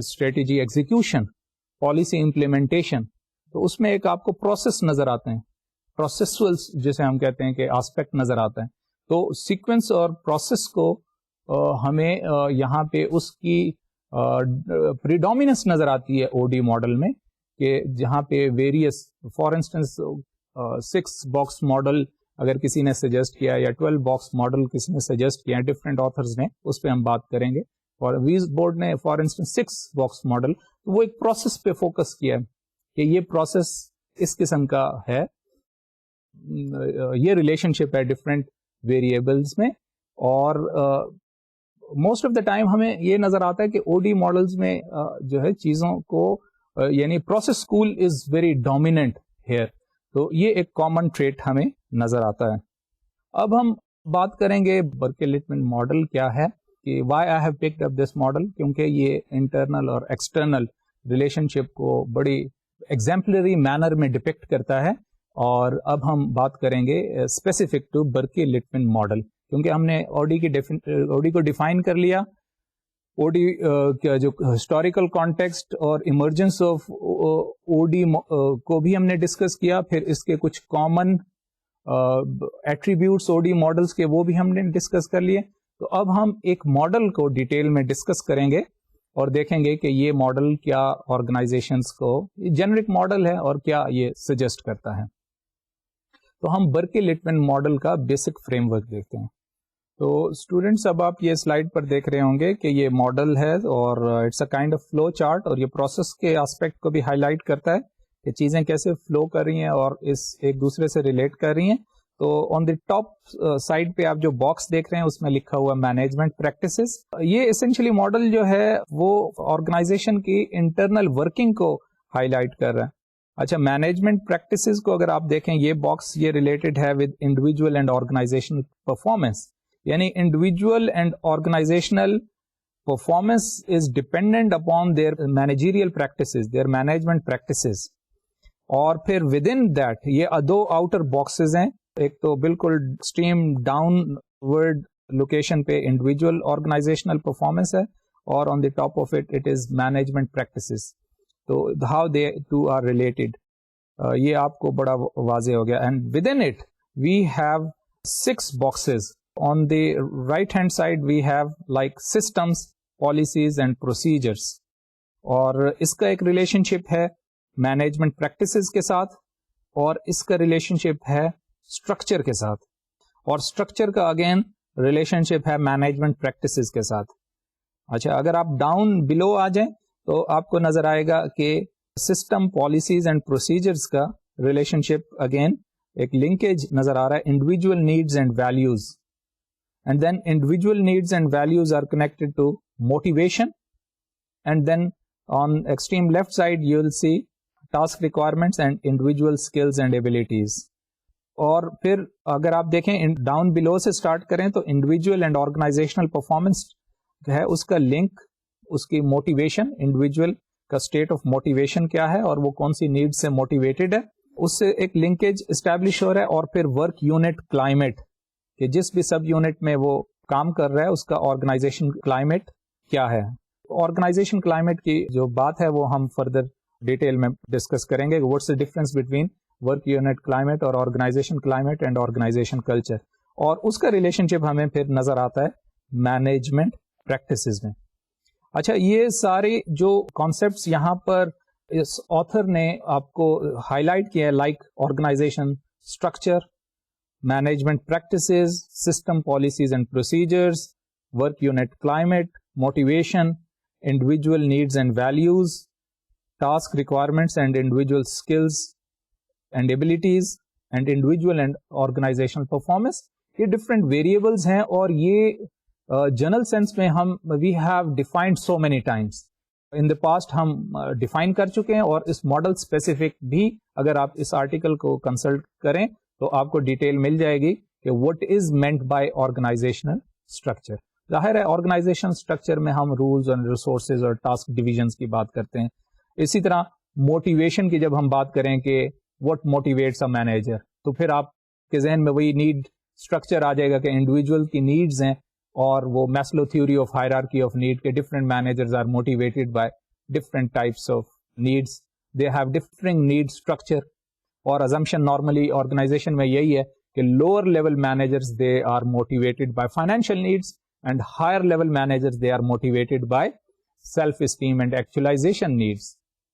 strategy execution, policy implementation. تو اس میں ایک آپ کو پروسیس نظر آتے ہیں, پروسیسول جسے ہم کہتے ہیں کہ آسپیکٹ نظر آتا ہے. تو سیکوینس اور پروسیس کو ہمیں یہاں پہ اس کی پریڈومیننس نظر آتی ہے او ڈی ماڈل میں, کہ جہاں پہ various for instance 6 box model اگر کسی نے سجیسٹ کیا یا 12 باکس ماڈل کسی نے سجیسٹ کیا, ڈفرینٹ آتھرز نے, اس پہ ہم بات کریں گے. اور ویز بورڈ نے فار انسٹنس 6 باکس ماڈل, تو وہ ایک پروسیس پہ فوکس کیا ہے کہ یہ پروسیس اس قسم کا ہے, یہ ریلیشن شپ ہے ڈفرینٹ ویریبلز میں. اور موسٹ آف دا ٹائم ہمیں یہ نظر آتا ہے کہ او ڈی ماڈلز میں جو ہے چیزوں کو یعنی process school is very dominant here. تو یہ ایک کامن ٹریٹ ہمیں نظر آتا ہے. اب ہم بات کریں گے برکے-لٹمن ماڈل کیا ہے, کہ why I have picked up this model, کیونکہ یہ انٹرنل اور ایکسٹرنل ریلیشن شپ کو بڑی ایگزامپلری مینر میں ڈپکٹ کرتا ہے. اور اب ہم بات کریں گے اسپیسیفک ٹو برکے-لٹمن ماڈل, کیونکہ ہم نے او ڈی کو ڈیفائن کر لیا, او ڈی کا جو ہسٹوریکل کانٹیکسٹ اور ایمرجنس آف او ڈی کو بھی ہم نے ڈسکس کیا, پھر اس کے کچھ common attributes O D models کے وہ بھی ہم نے ڈسکس کر لیے. تو اب ہم ایک ماڈل کو ڈیٹیل میں ڈسکس کریں گے اور دیکھیں گے کہ یہ ماڈل کیا آرگنائزیشنس کو, جنرک ماڈل ہے اور کیا یہ سجیسٹ کرتا ہے. تو ہم برکے-لٹمن ماڈل کا بیسک فریم ورک دیکھتے ہیں. تو اسٹوڈینٹس اب آپ یہ سلائڈ پر دیکھ رہے ہوں گے کہ یہ ماڈل ہے اور it's a kind of flow chart, اور یہ پروسیس کے آسپیکٹ کو بھی ہائی لائٹ کرتا ہے کہ چیزیں کیسے فلو کر رہی ہیں اور اس ایک دوسرے سے ریلیٹ کر رہی ہیں. تو آن دی ٹاپ سائڈ پہ آپ جو باکس دیکھ رہے ہیں اس میں لکھا ہوا مینجمنٹ پریکٹسز. یہ اسینشلی ماڈل جو ہے وہ آرگنائزیشن کی انٹرنل ورکنگ کو ہائی لائٹ کر رہا ہے. اچھا, مینجمنٹ پریکٹسز کو اگر آپ دیکھیں یہ باکس یہ ریلیٹڈ ہے with individual and organizational performance, یعنی individual and organizational performance is dependent upon their managerial practices, their management practices. اور پھر ود ان دیٹ یہ 2 آؤٹر باکسز ہیں, ایک تو بالکل اسٹریم ڈاؤن ورڈ لوکیشن پہ انڈیویجول آرگنائزیشنل پرفارمنس ہے, اور on the top of it is management practices. تو how they two are related, یہ آپ کو بڑا واضح ہو گیا. And within it we have 6 boxes. On the right hand side we have like systems, policies and procedures, اور اس کا ایک ریلیشن شپ ہے مینجمنٹ پریکٹسز کے ساتھ, اور اس کا ریلیشن شپ ہے اسٹرکچر کے ساتھ, اور اسٹرکچر کا اگین ریلیشن شپ ہے مینجمنٹ پریکٹسز کے ساتھ. اچھا, اگر آپ ڈاؤن بلو آ جائیں تو آپ کو نظر آئے گا کہ سسٹم, پالیسیز اینڈ پروسیجرز کا ریلیشن شپ اگین ایک لنکیج نظر آ رہا ہے individual needs and values. And then individual needs and values are connected to motivation. And then on extreme left side, you will see task requirements and individual skills and abilities. اور پھر اگر آپ دیکھیں down below سے start کریں تو individual and organizational performance ہے, اس کا لنک اس کی موٹیویشن, انڈیویجول کا اسٹیٹ آف موٹیویشن کیا ہے اور وہ کون سی نیڈ سے موٹیویٹڈ ہے, اس سے ایک لنکیج اسٹیبلش ہو رہا ہے. اور پھر ورک یونٹ کلائمیٹ, کہ جس بھی سب یونٹ میں وہ کام کر رہا ہے اس کا آرگنائزیشن کلائمیٹ کیا ہے. آرگنائزیشن کلائمیٹ کی جو بات ہے وہ ہم فردر ڈیٹیل میں ڈسکس کریں گے. What's the difference between work unit climate اور organization climate and organization culture, اور اس کا ریلیشن شپ ہمیں پھر نظر آتا ہے مینجمنٹ پریکٹسز میں. اچھا, یہ سارے جو کانسیپٹس یہاں پر اس آتھر نے آپ کو ہائی لائٹ کیا ہے, like organization structure, management practices, system policies and procedures, work unit climate, motivation, individual needs and values, task requirements and individual skills and abilities, and individual and organizational performance. یہ different variables ہیں, اور یہ general sense میں ہم we have defined so many times. in the past ہم define کر چکے ہیں, اور اس model specific بھی اگر آپ اس article کو consult کریں تو آپ کو ڈیٹیل مل جائے گی کہ what is meant by organizational structure. ظاہر ہے آرگنائزیشن اسٹرکچر میں ہم رولز اور ریسورسز اور ٹاسک ڈویژنس کی بات کرتے ہیں. اسی طرح موٹیویشن کی جب ہم بات کریں کہ واٹ موٹیویٹس اے مینیجر, تو پھر آپ کے ذہن میں وہی نیڈ اسٹرکچر آ جائے گا کہ انڈیویجول کی نیڈز ہیں, اور وہ Maslow theory of hierarchy of need کے different managers are motivated by different types of needs, they have different need structure. اور ازمپشن نارملی آرگنائزیشن میں یہی ہے کہ lower level managers they are motivated by financial needs, and higher level managers they are motivated by self esteem and actualization needs.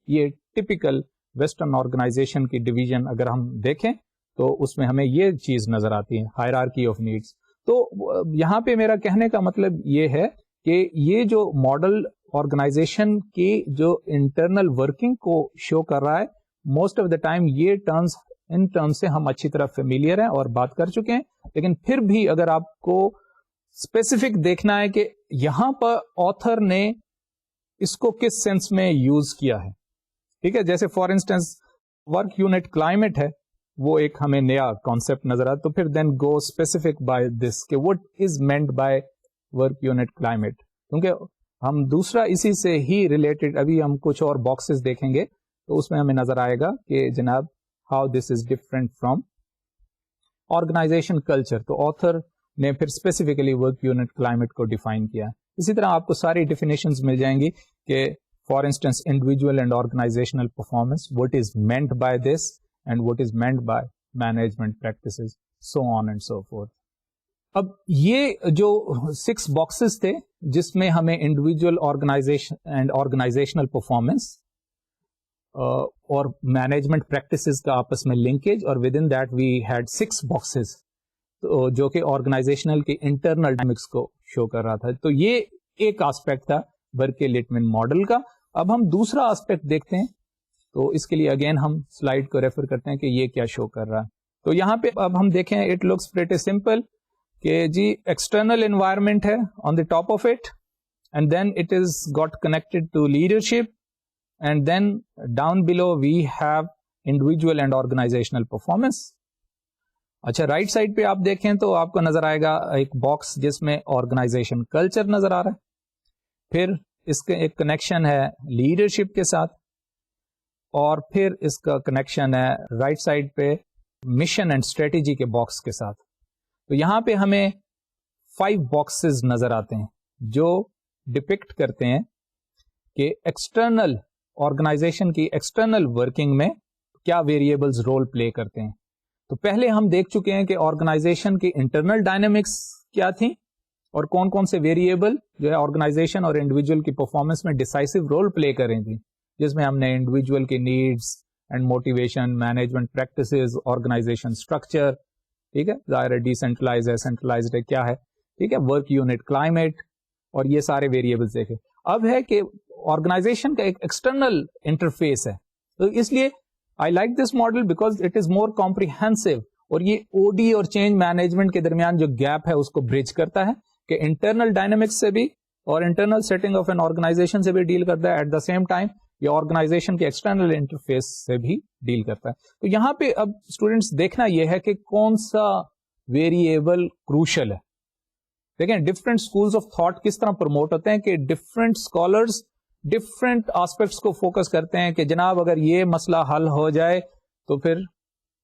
یہ typical western organization کی division اگر ہم دیکھیں تو اس میں ہمیں یہ چیز نظر آتی ہے, ہائرارکی آف نیڈس. تو یہاں پہ میرا کہنے کا مطلب یہ ہے کہ یہ جو ماڈل آرگنائزیشن کی جو انٹرنل ورکنگ کو شو کر رہا ہے, موسٹ آف دا ٹائم یہ ٹرمز ان ٹرمز سے ہم اچھی طرح فیملیئر ہیں اور بات کر چکے ہیں, لیکن پھر بھی اگر آپ کو اسپیسیفک دیکھنا ہے کہ یہاں پر آتھر نے اس کو کس سینس میں یوز کیا ہے, ٹھیک ہے, جیسے for instance work unit climate ہے, وہ ایک ہمیں نیا کانسیپٹ نظر آتا, تو پھر دین گو اسپیسیفک بائی دس کہ what is meant by work unit climate, کیونکہ ہم دوسرا اسی سے ہی ریلیٹڈ ابھی ہم کچھ اور باکسز دیکھیں گے تو اس میں ہمیں نظر آئے گا کہ جناب how this is different from organization culture. تو آتھر نے پھر اسپیسیفکلی ورک یونٹ کلائمیٹ کو ڈیفائن کیا. اسی طرح آپ کو ساری ڈیفینیشنز مل جائیں گی کہ for instance individual and organizational performance, what is meant by this and what is meant by management practices, so on and so forth. اب یہ جو 6 باکسز تھے جس میں ہمیں individual organization and organizational performance اور مینجمنٹ پریکٹسز کا آپس میں لنکیج, اور within that we had 6 boxes جو کہ آرگنائزیشنل کے انٹرنل ڈائنامکس کو شو کر رہا تھا. تو یہ ایک آسپیکٹ تھا برکے-لٹمن ماڈل کا. اب ہم دوسرا آسپیکٹ دیکھتے ہیں, تو اس کے لیے اگین ہم سلائڈ کو ریفر کرتے ہیں کہ یہ کیا شو کر رہا ہے. تو یہاں پہ اب ہم دیکھیں اٹ لکس پریٹی سمپل کہ جی ایکسٹرنل انوائرمنٹ ہے on the top of it, and then it is got connected to leadership, and then down below we have individual and organizational performance. اچھا رائٹ سائڈ پہ آپ دیکھیں تو آپ کو نظر آئے گا ایک باکس جس میں آرگنائزیشن کلچر نظر آ رہا ہے, پھر اس کا ایک کنیکشن ہے لیڈرشپ کے ساتھ, اور پھر اس کا کنیکشن ہے رائٹ سائڈ پہ مشن اینڈ اسٹریٹجی کے باکس کے ساتھ. تو یہاں پہ ہمیں 5 باکسز نظر آتے ہیں جو ڈپکٹ کرتے ہیں کہ ایکسٹرنل آرگنائزیشن کی ایکسٹرنل ورکنگ میں کیا ویریبلز رول پلے کرتے ہیں. تو پہلے ہم دیکھ چکے ہیں کہ آرگنائزیشن کی انٹرنل ڈائنامکس کیا تھی اور کون کون سے ویریبل جو ہے آرگنائزیشن اور انڈیویجول کی پرفارمنس میں ڈیسائسو رول پلے کر رہی تھی, جس میں ہم نے انڈیویجول کی needs and motivation, management practices, organization structure, ٹھیک ہے, ظاہر ہے ڈیسینٹرلائز ہے, سینٹرلائزڈ ہے, کیا ہے, ٹھیک ہے, ورک یونٹ کلائمیٹ, اور یہ سارے ویریبلس دیکھے. اب ہے کہ آرگنائزیشن کا ایک ایکسٹرنل انٹرفیس ہے, تو اس لیے I like this model because it is more comprehensive, اور یہ او ڈی اور چینج مینجمنٹ کے درمیان جو گیپ ہے اس کو برج کرتا ہے کہ انٹرنل ڈائنامکس سے بھی اور internal setting of an organization سے بھی ڈیل کرتا ہے, ایٹ دا سیم ٹائم یہ آرگنائزیشن کے ایکسٹرنل انٹرفیس سے بھی ڈیل کرتا ہے. تو یہاں پہ اب اسٹوڈینٹس دیکھنا یہ ہے کہ کون سا ویریبل کروشل ہے. دیکھیں ڈفرنٹ اسکولز آف تھاٹ کس طرح پروموٹ ہوتے ہیں کہ ڈفرنٹ اسکالرز ڈفرنٹ آسپیکٹس کو فوکس کرتے ہیں کہ جناب اگر یہ مسئلہ حل ہو جائے تو پھر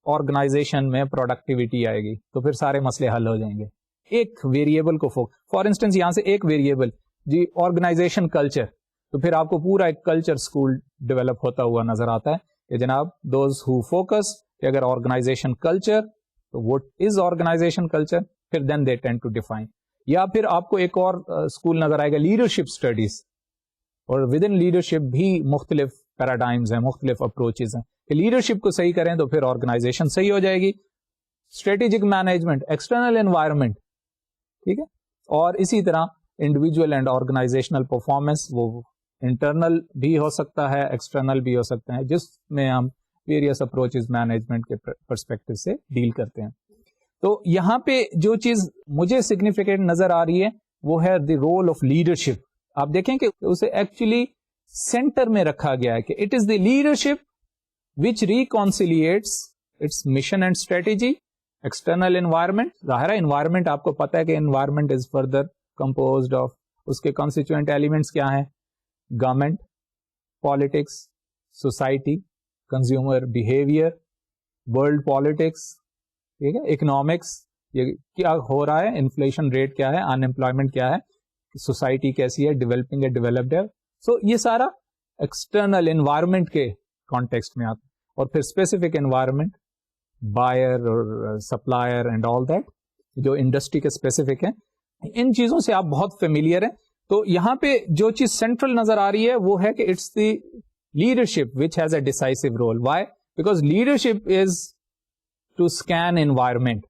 آرگنائزیشن میں پروڈکٹیوٹی آئے گی, تو پھر سارے مسئلے حل ہو جائیں گے. ایک ویریبل کو فار انسٹنس یہاں سے ایک ویریبل جی آرگنائزیشن کلچر, تو پھر آپ کو پورا ایک کلچر اسکول ڈیولپ ہوتا ہوا نظر آتا ہے کہ جناب دوز ہو فوکس کہ اگر آرگنائزیشن کلچر تو وٹ از آرگنائزیشن کلچر, پھر دین دے ٹینڈ ٹو ڈیفائن. یا پھر آپ کو ایک اور اسکول نظر آئے گا لیڈرشپ اسٹڈیز, اور ود ان لیڈرشپ بھی مختلف پیراڈائمز ہیں, مختلف اپروچز ہیں کہ لیڈرشپ کو صحیح کریں تو پھر آرگنائزیشن صحیح ہو جائے گی. اسٹریٹجک مینجمنٹ, ایکسٹرنل انوائرمنٹ, ٹھیک ہے, اور اسی طرح انڈیویجول اینڈ آرگنائزیشنل پرفارمنس, وہ انٹرنل بھی ہو سکتا ہے ایکسٹرنل بھی ہو سکتا ہے, جس میں ہم ویریس اپروچز مینجمنٹ کے پرسپیکٹو سے ڈیل کرتے ہیں. تو یہاں پہ جو چیز مجھے سگنیفیکینٹ نظر آ رہی ہے وہ ہے دی رول آف لیڈرشپ. آپ دیکھیں کہ اسے ایکچولی سینٹر میں رکھا گیا ہے کہ it is the leadership which reconciles its mission and strategy external environment, ظاہر ہے انوائرمنٹ آپ کو پتا ہے کہ environment is further composed of, اس کے کانسٹیچوئنٹ ایلیمنٹس کیا ہیں, government, politics, society, consumer behaviour, world politics, ٹھیک ہے, اکنامکس, یہ کیا ہو رہا ہے, انفلیشن ریٹ کیا ہے, ان امپلائمنٹ کیا ہے, سوسائٹی کیسی ہے, ڈیولپنگ ہے, ڈیولپڈ ہے. سو یہ سارا ایکسٹرنل انوائرمنٹ کے کانٹیکسٹ میں آتا ہے. اور پھر اسپیسیفک انوائرمنٹ, بائر اور سپلائر اینڈ آل دیٹ, جو انڈسٹری کے اسپیسیفک ہیں, ان چیزوں سے آپ بہت فیملیئر ہیں. تو یہاں پہ جو چیز سینٹرل نظر آ رہی ہے وہ ہے کہ it's the leadership which has a decisive role. Why? Because leadership is to scan environment.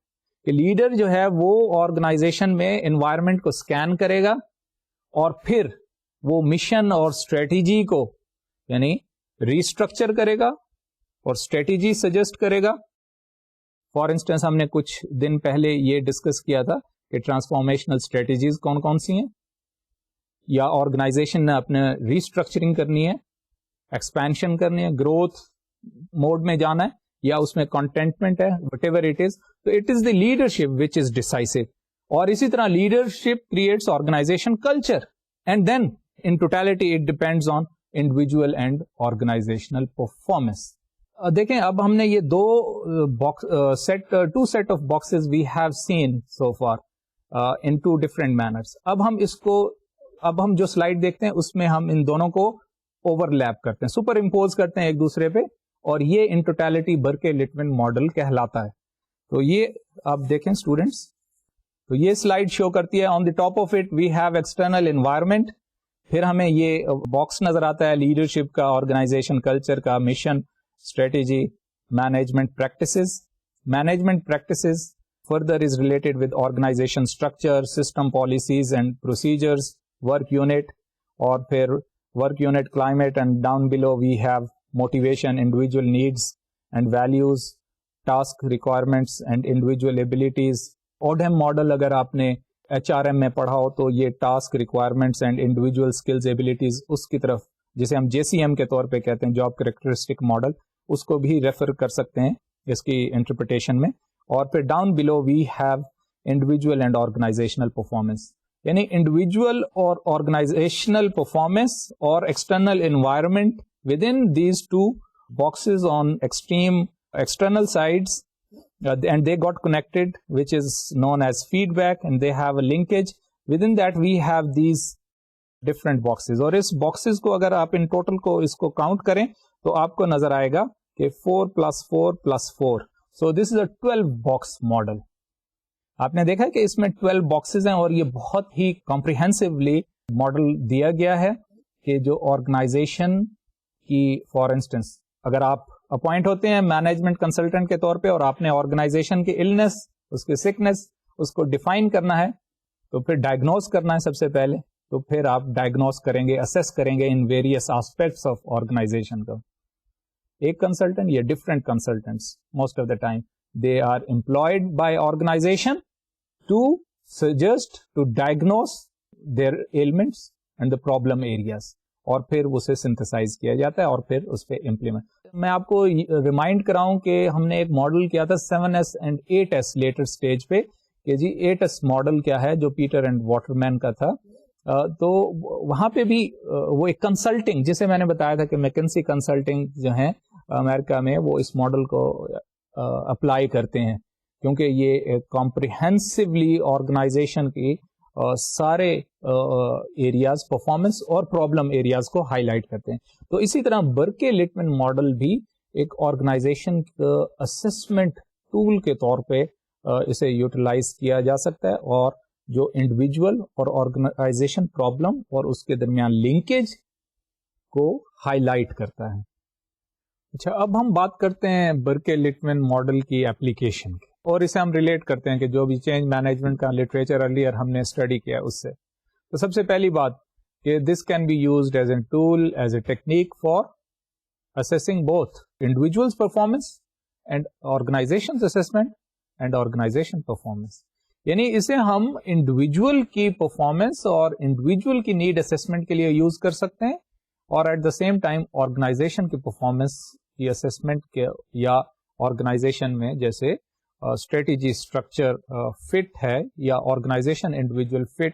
کہ لیڈر جو ہے وہ آرگنائزیشن میں انوائرمنٹ کو اسکین کرے گا اور پھر وہ مشن اور اسٹریٹجی کو یعنی ریسٹرکچر کرے گا اور اسٹریٹجی سجیسٹ کرے گا. فار انسٹنس ہم نے کچھ دن پہلے یہ ڈسکس کیا تھا کہ ٹرانسفارمیشنل اسٹریٹجیز کون کون سی ہیں, یا آرگنائزیشن نے اپنے ریسٹرکچرنگ کرنی ہے, ایکسپینشن کرنی ہے, گروتھ موڈ میں جانا ہے, یا اس میں کنٹینٹمنٹ ہے, وٹ ایور اٹ از. تو اٹ از دی لیڈرشپ وچ از ڈیسائسو. اور اسی طرح leadership creates organization culture, and then in totality it depends on individual and organizational performance. دیکھیں اب ہم نے یہ two set of boxes we have seen so far in two different manners. اب ہم جو سلائڈ دیکھتے ہیں اس میں ہم ان دونوں کو اوور لیپ کرتے ہیں, سپر امپوز کرتے ہیں ایک دوسرے پہ, اور یہ ان ٹوٹالٹی برکے-لٹمن ماڈل کہلاتا ہے. تو یہ آپ دیکھیں اسٹوڈینٹس, تو یہ سلائڈ شو کرتی ہے on the top of it we have external environment, پھر ہمیں یہ باکس نظر آتا ہے لیڈرشپ کا, آرگنائزیشن کلچر کا, mission, strategy, management practices. Management practices further is related with organization structure, system policies and procedures, work unit, اور پھر work unit climate, and down below we have motivation, individual needs and values, task requirements and individual abilities. ODM model اگر آپ نے HRM میں پڑھا ہو تو یہ task requirements and individual skills abilities اس کی طرف, جسے ہم JCM کے طور پہ کہتے ہیں, جاب کریکٹرسٹک ماڈل, اس کو بھی ریفر کر سکتے ہیں اس کی انٹرپریٹیشن میں. اور پھر down below we have individual and organizational performance, یعنی انڈیویجول اور آرگنائزیشنل پرفارمنس اور external environment within these two boxes on extreme external sides, and they got connected, which is known as feedback, and they have a linkage. Within that we have these different boxes, اور اس boxes کو اگر آپ ان total کو اس کو count کریں تو آپ کو نظر آئے گا کہ 4 + 4 + 4. So this is a 12 box model. آپ نے دیکھا کہ اس میں 12 boxes ہیں, اور یہ بہت ہی comprehensively ماڈل دیا گیا ہے کہ جو آرگنائزیشن کی, فار انسٹنس اگر آپ اپوائنٹ ہوتے ہیں مینجمنٹ کنسلٹنٹ کے طور پہ اور آپ نے آرگنائزیشن کے النس, اس کے سکنس, اس کو ڈیفائن کرنا ہے, تو پھر ڈائگنوز کرنا ہے سب سے پہلے, تو پھر آپ ڈائگنوز کریں گے, اسیس کریں گے in various aspects of organization کا. ایک کنسلٹنٹ یا different consultants, most of the time they are employed by organization to suggest, to diagnose their elements and the problem areas, اور پھر اسے سنتھسائز کیا جاتا ہے اور پھر اس پہ امپلیمنٹ. میں آپ کو ریمائنڈ کراؤں کہ ہم نے ایک ماڈل کیا تھا 7S and 8S later stage پہ, کہ جی 8S ماڈل کیا ہے, جو پیٹر اینڈ واٹرمین کا تھا. تو وہاں پہ بھی وہ ایک کنسلٹنگ, جسے میں نے بتایا تھا کہ میکنسی کنسلٹنگ جو ہیں امریکہ میں, وہ اس ماڈل کو اپلائی کرتے ہیں, کیونکہ یہ کمپریہنسولی آرگنائزیشن کی سارے ایریاز, پرفارمنس اور پرابلم ایریاز کو ہائی لائٹ کرتے ہیں. تو اسی طرح برکے-لٹمن ماڈل بھی ایک آرگنائزیشن کا اسسمنٹ ٹول کے طور پہ اسے یوٹیلائز کیا جا سکتا ہے, اور جو انڈیویجول اور آرگنائزیشن پرابلم اور اس کے درمیان لنکیج کو ہائی لائٹ کرتا ہے. اچھا, اب ہم بات کرتے ہیں برکے-لٹمن ماڈل کی اپلیکیشن کی, اور اسے ہم ریلیٹ کرتے ہیں کہ جو بھی چینج مینجمنٹ کا لٹریچر ارلیئر ہم نے اسٹڈی کیا اس سے. تو سب سے پہلی بات کہ this can be used as a tool, as a technique for assessing both individuals performance and organization assessment and organization performance. یعنی اسے ہم انڈیویجول کی پرفارمنس اور انڈیویجول کی نیڈ اسسمنٹ کے لیے یوز کر سکتے ہیں, اور at the same time organization کی پرفارمنس کی اسسمنٹ کے, یا آرگنائزیشن میں جیسے اسٹریٹجی اسٹرکچر فٹ ہے یا آرگنائزیشن انڈیویجول فٹ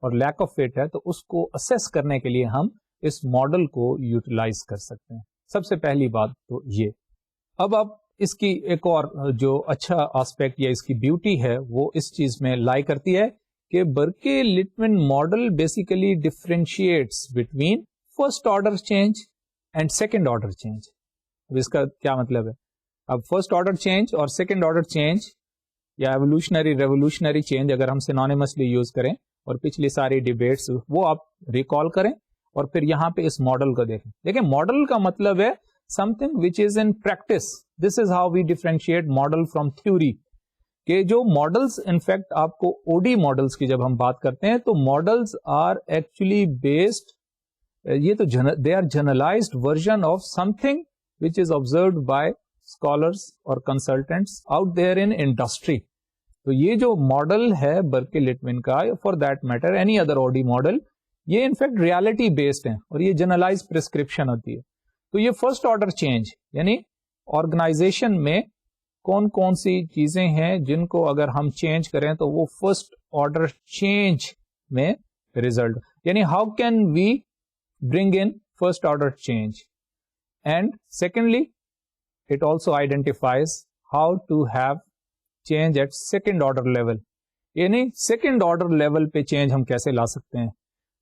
اور لیک آف فٹ ہے, تو اس کو اسیس کرنے کے لیے ہم اس ماڈل کو یوٹیلائز کر سکتے ہیں. سب سے پہلی بات تو یہ. اب اس کی ایک اور جو اچھا آسپیکٹ یا اس کی بیوٹی ہے وہ اس چیز میں لائی کرتی ہے کہ Burke Litwin model basically differentiates between first order change and second order change. اب اس کا کیا مطلب ہے؟ اب فرسٹ آرڈر چینج اور سیکنڈ آرڈر چینج یا ایوولوشنری ریوولوشنری چینج اگر ہم سینونیمسلی یوز کریں اور پچھلی ساری ڈیبیٹس وہ آپ ریکال کریں اور پھر یہاں پہ اس ماڈل کو دیکھیں. دیکھیں ماڈل کا مطلب ہے something which is in practice. This is how we differentiate model from theory. کہ جو ماڈلس انفیکٹ آپ کو او ڈی ماڈلس کی جب ہم بات کرتے ہیں تو ماڈلس آر ایکچولی بیسڈ, یہ تو they are generalized version of something which is observed by scholars اور consultants out there in industry. تو یہ جو ماڈل ہے برکے لٹمن کا, for that matter any other O D model, یہ in fact reality based ہیں اور یہ جنرلائز پرسکرپشن ہوتی ہے. تو یہ فرسٹ آرڈر چینج یعنی آرگنائزیشن میں کون کون سی چیزیں ہیں جن کو اگر ہم چینج کریں تو وہ فرسٹ آرڈر چینج میں ریزلٹ, یعنی how can we bring in first order change. And secondly it also identifies how to have change at second order level, یعنی سیکنڈ آرڈر لیول پہ چینج ہم کیسے لا سکتے ہیں.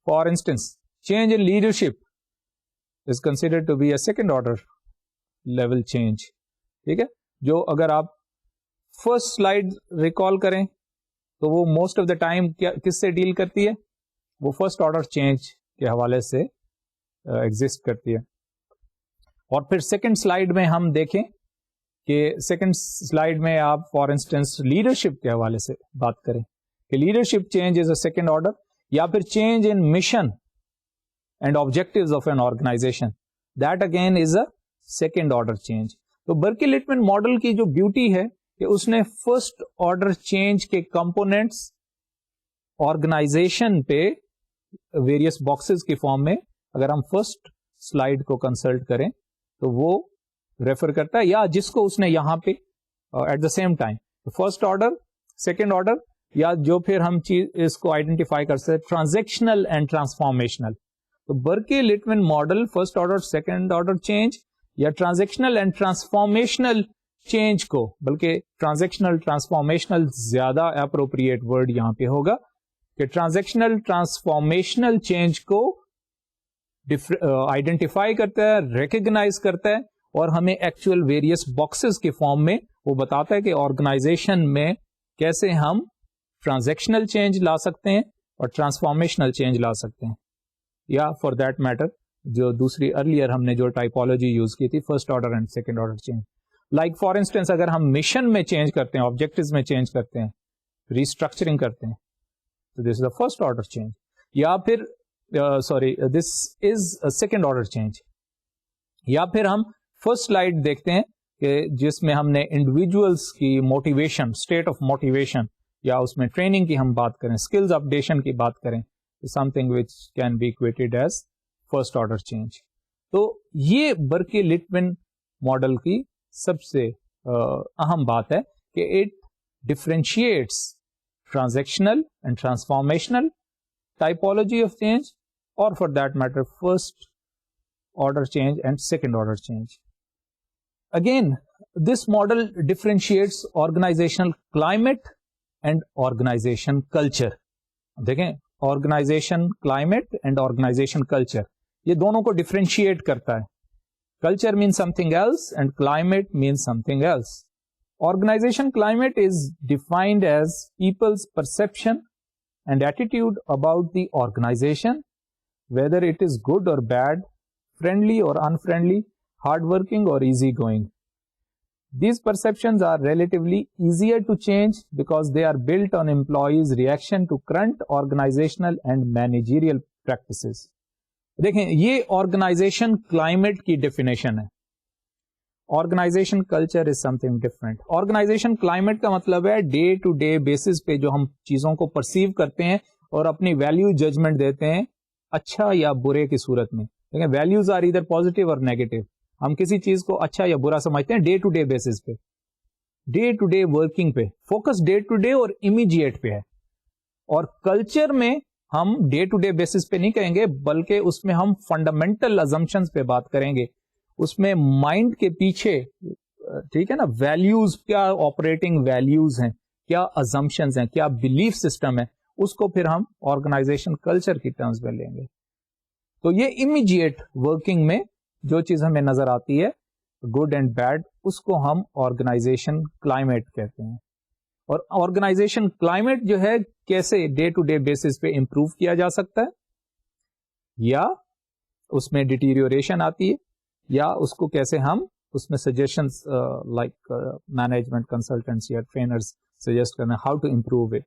For instance change in leadership is considered to be a second order level change. ٹھیک ہے, جو اگر آپ فرسٹ سلائڈ ریکال کریں تو وہ موسٹ آف دا ٹائم کس سے ڈیل کرتی ہے, وہ فرسٹ آرڈر چینج کے حوالے سے ایگزسٹ کرتی ہے. اور پھر سیکنڈ سلائڈ میں ہم دیکھیں کہ سیکنڈ سلائڈ میں آپ فار انسٹنس لیڈرشپ کے حوالے سے بات کریں کہ leadership change is a second order, یا پھر change in mission and objectives of an organization, that again is a second order change. تو برکے لٹمن ماڈل کی جو بیوٹی ہے کہ اس نے فرسٹ آرڈر چینج کے کمپونیٹس آرگنائزیشن پہ ویریس باکسز کی فارم میں, اگر ہم فرسٹ سلائڈ کو کنسلٹ کریں تو وہ ریفر کرتا ہے, یا جس کو اس نے یہاں پہ at the same time first order second order, یا جو پھر ہم چیز اس کو آئیڈینٹیفائی کر سکتے ٹرانزیکشنل اینڈ ٹرانسفارمیشنل. تو Burke Litwin model first order second order change یا ٹرانزیکشنل اینڈ ٹرانسفارمیشنل چینج کو, بلکہ ٹرانزیکشنل ٹرانسفارمیشنل زیادہ اپروپریٹ ورڈ یہاں پہ ہوگا کہ ٹرانزیکشنل ٹرانسفارمیشنل چینج کو آئیڈینٹیفائی کرتا ہے, ریکگنائز کرتا ہے اور ہمیں ایکچوئل ویریس باکسز کے فارم میں وہ بتاتا ہے کہ آرگنائزیشن میں کیسے ہم ٹرانزیکشنل چینج لا سکتے ہیں اور ٹرانسفارمیشنل چینج لا سکتے ہیں. یا فار دیٹ میٹر جو دوسری ارلیئر ہم نے جو ٹائپولوجی یوز کی تھی first order and second order change, like for instance اگر ہم مشن میں چینج کرتے ہیں, آبجیکٹوز میں چینج کرتے ہیں, ریسٹرکچرنگ کرتے ہیں, تو دس از اے فرسٹ آرڈر چینج. یا پھر دس از اے سیکنڈ آرڈر چینج. یا پھر ہم فرسٹ سلائڈ دیکھتے ہیں کہ جس میں ہم نے انڈیویجولس کی موٹیویشن, اسٹیٹ آف موٹیویشن, یا اس میں ٹریننگ کی ہم بات کریں, اسکلز اپڈیشن کی بات کریں, something which can be equated as first order change. تو یہ برکے لٹمن ماڈل کی سب سے اہم بات ہے کہ it differentiates transactional and transformational typology of change, or for that matter first order change and second order change. Again, this model differentiates organizational climate and organization culture. دیکھیں organization climate and organization culture, یہ دونوں کو differentiate کرتا ہے. Culture means something else and climate means something else. Organization climate is defined as people's perception and attitude about the organization, whether it is good or bad, friendly or unfriendly, hardworking or easygoing. These perceptions are relatively easier to change because they are built on employees' reaction to current organizational and managerial practices. دیکھیں یہ organization climate کی definition ہے. Organization culture is something different. Organization climate کا مطلب ہے day to day basis پہ جو ہم چیزوں کو پرسیو کرتے ہیں اور اپنی ویلیو ججمنٹ دیتے ہیں اچھا یا برے کی صورت میں. دیکھیں ویلیوز آر ادھر پازیٹیو اور نیگیٹو. ہم کسی چیز کو اچھا یا برا سمجھتے ہیں ڈے ٹو ڈے بیسس پہ. ڈے ٹو ڈے ورکنگ پہ فوکس ڈے ٹو ڈے اور امیجیٹ پہ ہے. اور کلچر میں ہم ڈے ٹو ڈے بیسس پہ نہیں کہیں گے, بلکہ اس میں ہم فنڈامنٹل ازمپشنز پہ بات کریں گے. اس میں مائنڈ کے پیچھے, ٹھیک ہے نا, ویلیوز, کیا آپریٹنگ ویلیوز ہیں, کیا ازمپشنز ہیں, کیا بلیف سسٹم ہے, اس کو پھر ہم آرگنائزیشن کلچر کی ٹرمز میں لیں گے. تو یہ امیجیٹ ورکنگ میں جو چیز ہمیں نظر آتی ہے, گڈ اینڈ بیڈ, اس کو ہم آرگنائزیشن کلائمیٹ کہتے ہیں. اور آرگنائزیشن کلائمیٹ جو ہے کیسے ڈے ٹو ڈے بیسس پہ امپروو کیا جا سکتا ہے, یا اس میں ڈیٹیریوریشن آتی ہے, یا اس کو کیسے ہم اس میں سجیشنز لائک مینجمنٹ کنسلٹنٹس یا ٹرینرز سجیسٹ کرنا ہاؤ ٹو امپروو اٹ.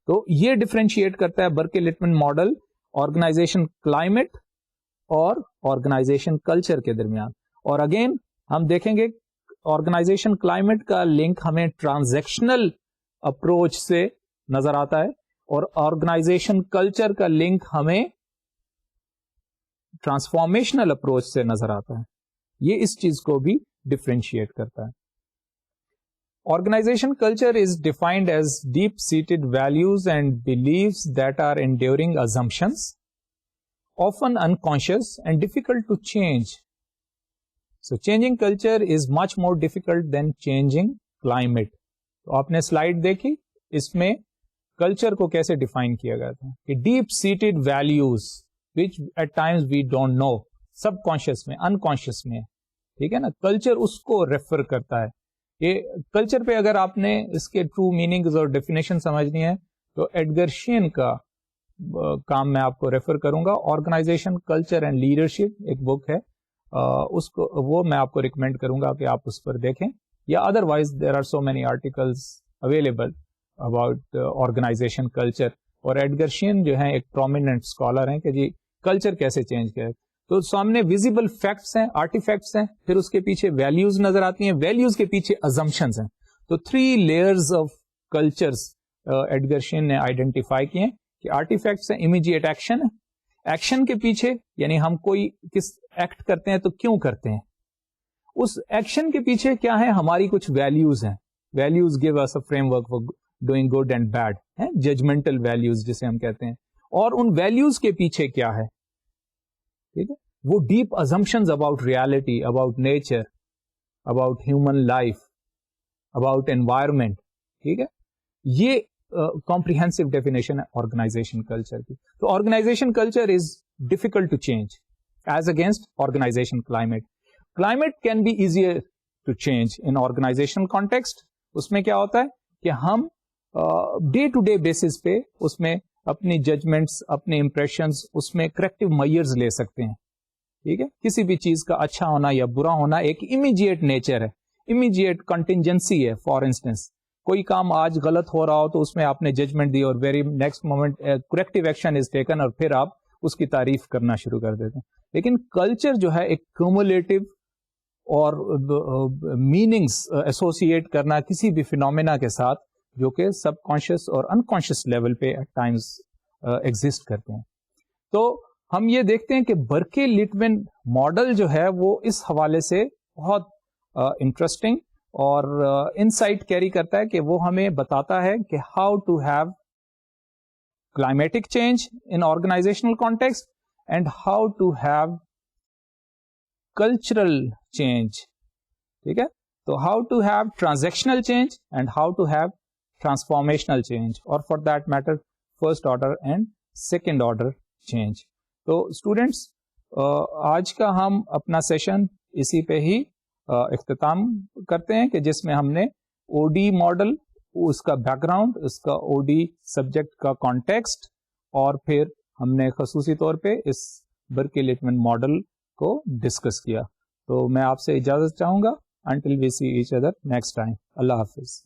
تو یہ ڈفرینشیٹ کرتا ہے Berkeley Litwin model organization climate اور آرگنائزیشن کلچر کے درمیان. اور اگین ہم دیکھیں گے آرگنائزیشن کلائمیٹ کا لنک ہمیں ٹرانزیکشنل اپروچ سے نظر آتا ہے, اور آرگنائزیشن کلچر کا لنک ہمیں ٹرانسفارمیشنل اپروچ سے نظر آتا ہے. یہ اس چیز کو بھی ڈفرینشیٹ کرتا ہے. Organization culture is defined as deep seated values and beliefs that are enduring assumptions, often unconscious and difficult to change. So changing culture is much more difficult than changing climate. تو آپ نے slide دیکھی, اس میں culture کو کیسے define کیا گیا تھا کہ deep seated values which at times we don't know, subconscious میں, انکانشیس میں, ٹھیک ہے نا, کلچر اس کو ریفر کرتا ہے. یہ کلچر پہ اگر آپ نے اس کے ٹرو میننگز اور ڈیفینیشن سمجھنی ہے تو ایڈگر شین کا کام میں آپ کو ریفر کروں گا, آرگنائزیشن کلچر اینڈ لیڈرشپ ایک بک ہے, اس کو وہ میں آپ کو ریکمینڈ کروں گا کہ آپ اس پر دیکھیں, یا otherwise there are so many articles available about organization culture. اور ایڈگر شین جو ہیں ایک پرومیننٹ اسکالر ہیں کہ جی کلچر کیسے چینج کرے. تو سامنے ویزیبل فیکٹس ہیں, آرٹیفیکٹس ہیں, پھر اس کے پیچھے ویلیوز نظر آتی ہیں, ویلیوز کے پیچھے ازمپشنز ہیں. تو 3 لیئرز آف کلچرز ایڈگر شین نے آئیڈینٹیفائی کیے ہیں کہ آرٹیفیکٹس ہیں, امیجیٹ ایکشن ہے, ایکشن کے پیچھے یعنی ہم کوئی کس ایکٹ کرتے ہیں تو کیوں کرتے ہیں, اس ایکشن کے پیچھے کیا ہے, ہماری کچھ ویلیوز ہیں. Values give us a framework for doing good and bad, judgmental values جسے ہم کہتے ہیں. اور ان ویلیوز کے پیچھے کیا ہے, ٹھیک ہے, وہ deep assumptions about reality, about nature, about human life, about environment, ٹھیک ہے. یہ کمپریہنسو ڈیفینیشن ہے آرگنائزیشن کلچر کی. تو organization culture is difficult to change as against organization climate. Climate can be easier to change in organization context. اس میں کیا ہوتا ہے کہ ہم ڈے ٹو ڈے بیسس پہ اس میں اپنی ججمنٹس, اپنے امپریشنز, اس میں کریکٹیو میئرز لے سکتے ہیں, ٹھیک ہے. کسی بھی چیز کا اچھا ہونا یا برا ہونا ایک امیجیٹ نیچر ہے, امیجیٹ کنٹینجنسی ہے. فار انسٹنس کوئی کام آج غلط ہو رہا ہو تو اس میں آپ نے ججمنٹ دی اور very next moment corrective action is taken, اور پھر آپ اس کی تعریف کرنا شروع کر دیتے ہیں. لیکن کلچر جو ہے ایک کیومولیٹو اور میننگز ایسوسیٹ کرنا کسی بھی فینومینا کے ساتھ جو کہ سب کانشیس اور انکانشیس لیول پہ ایٹ ٹائمز ایگزسٹ کرتے ہیں. تو ہم یہ دیکھتے ہیں کہ برکلی لٹمن ماڈل جو ہے وہ اس حوالے سے بہت انٹرسٹنگ اور انسائٹ کیری کرتا ہے کہ وہ ہمیں بتاتا ہے کہ how to have climatic change in organizational context and how to have cultural change, ٹھیک ہے. تو how to have transactional change and how to have transformational change, اور for that matter first order and second order change. تو students آج کا ہم اپنا session اسی پہ ہی اختتام کرتے ہیں کہ جس میں ہم نے او ڈی ماڈل, اس کا بیک گراؤنڈ, اس کا او ڈی سبجیکٹ کا کانٹیکسٹ, اور پھر ہم نے خصوصی طور پہ اس برکلی لٹمن ماڈل کو ڈسکس کیا. تو میں آپ سے اجازت چاہوں گا. Until we see each other next time. اللہ حافظ.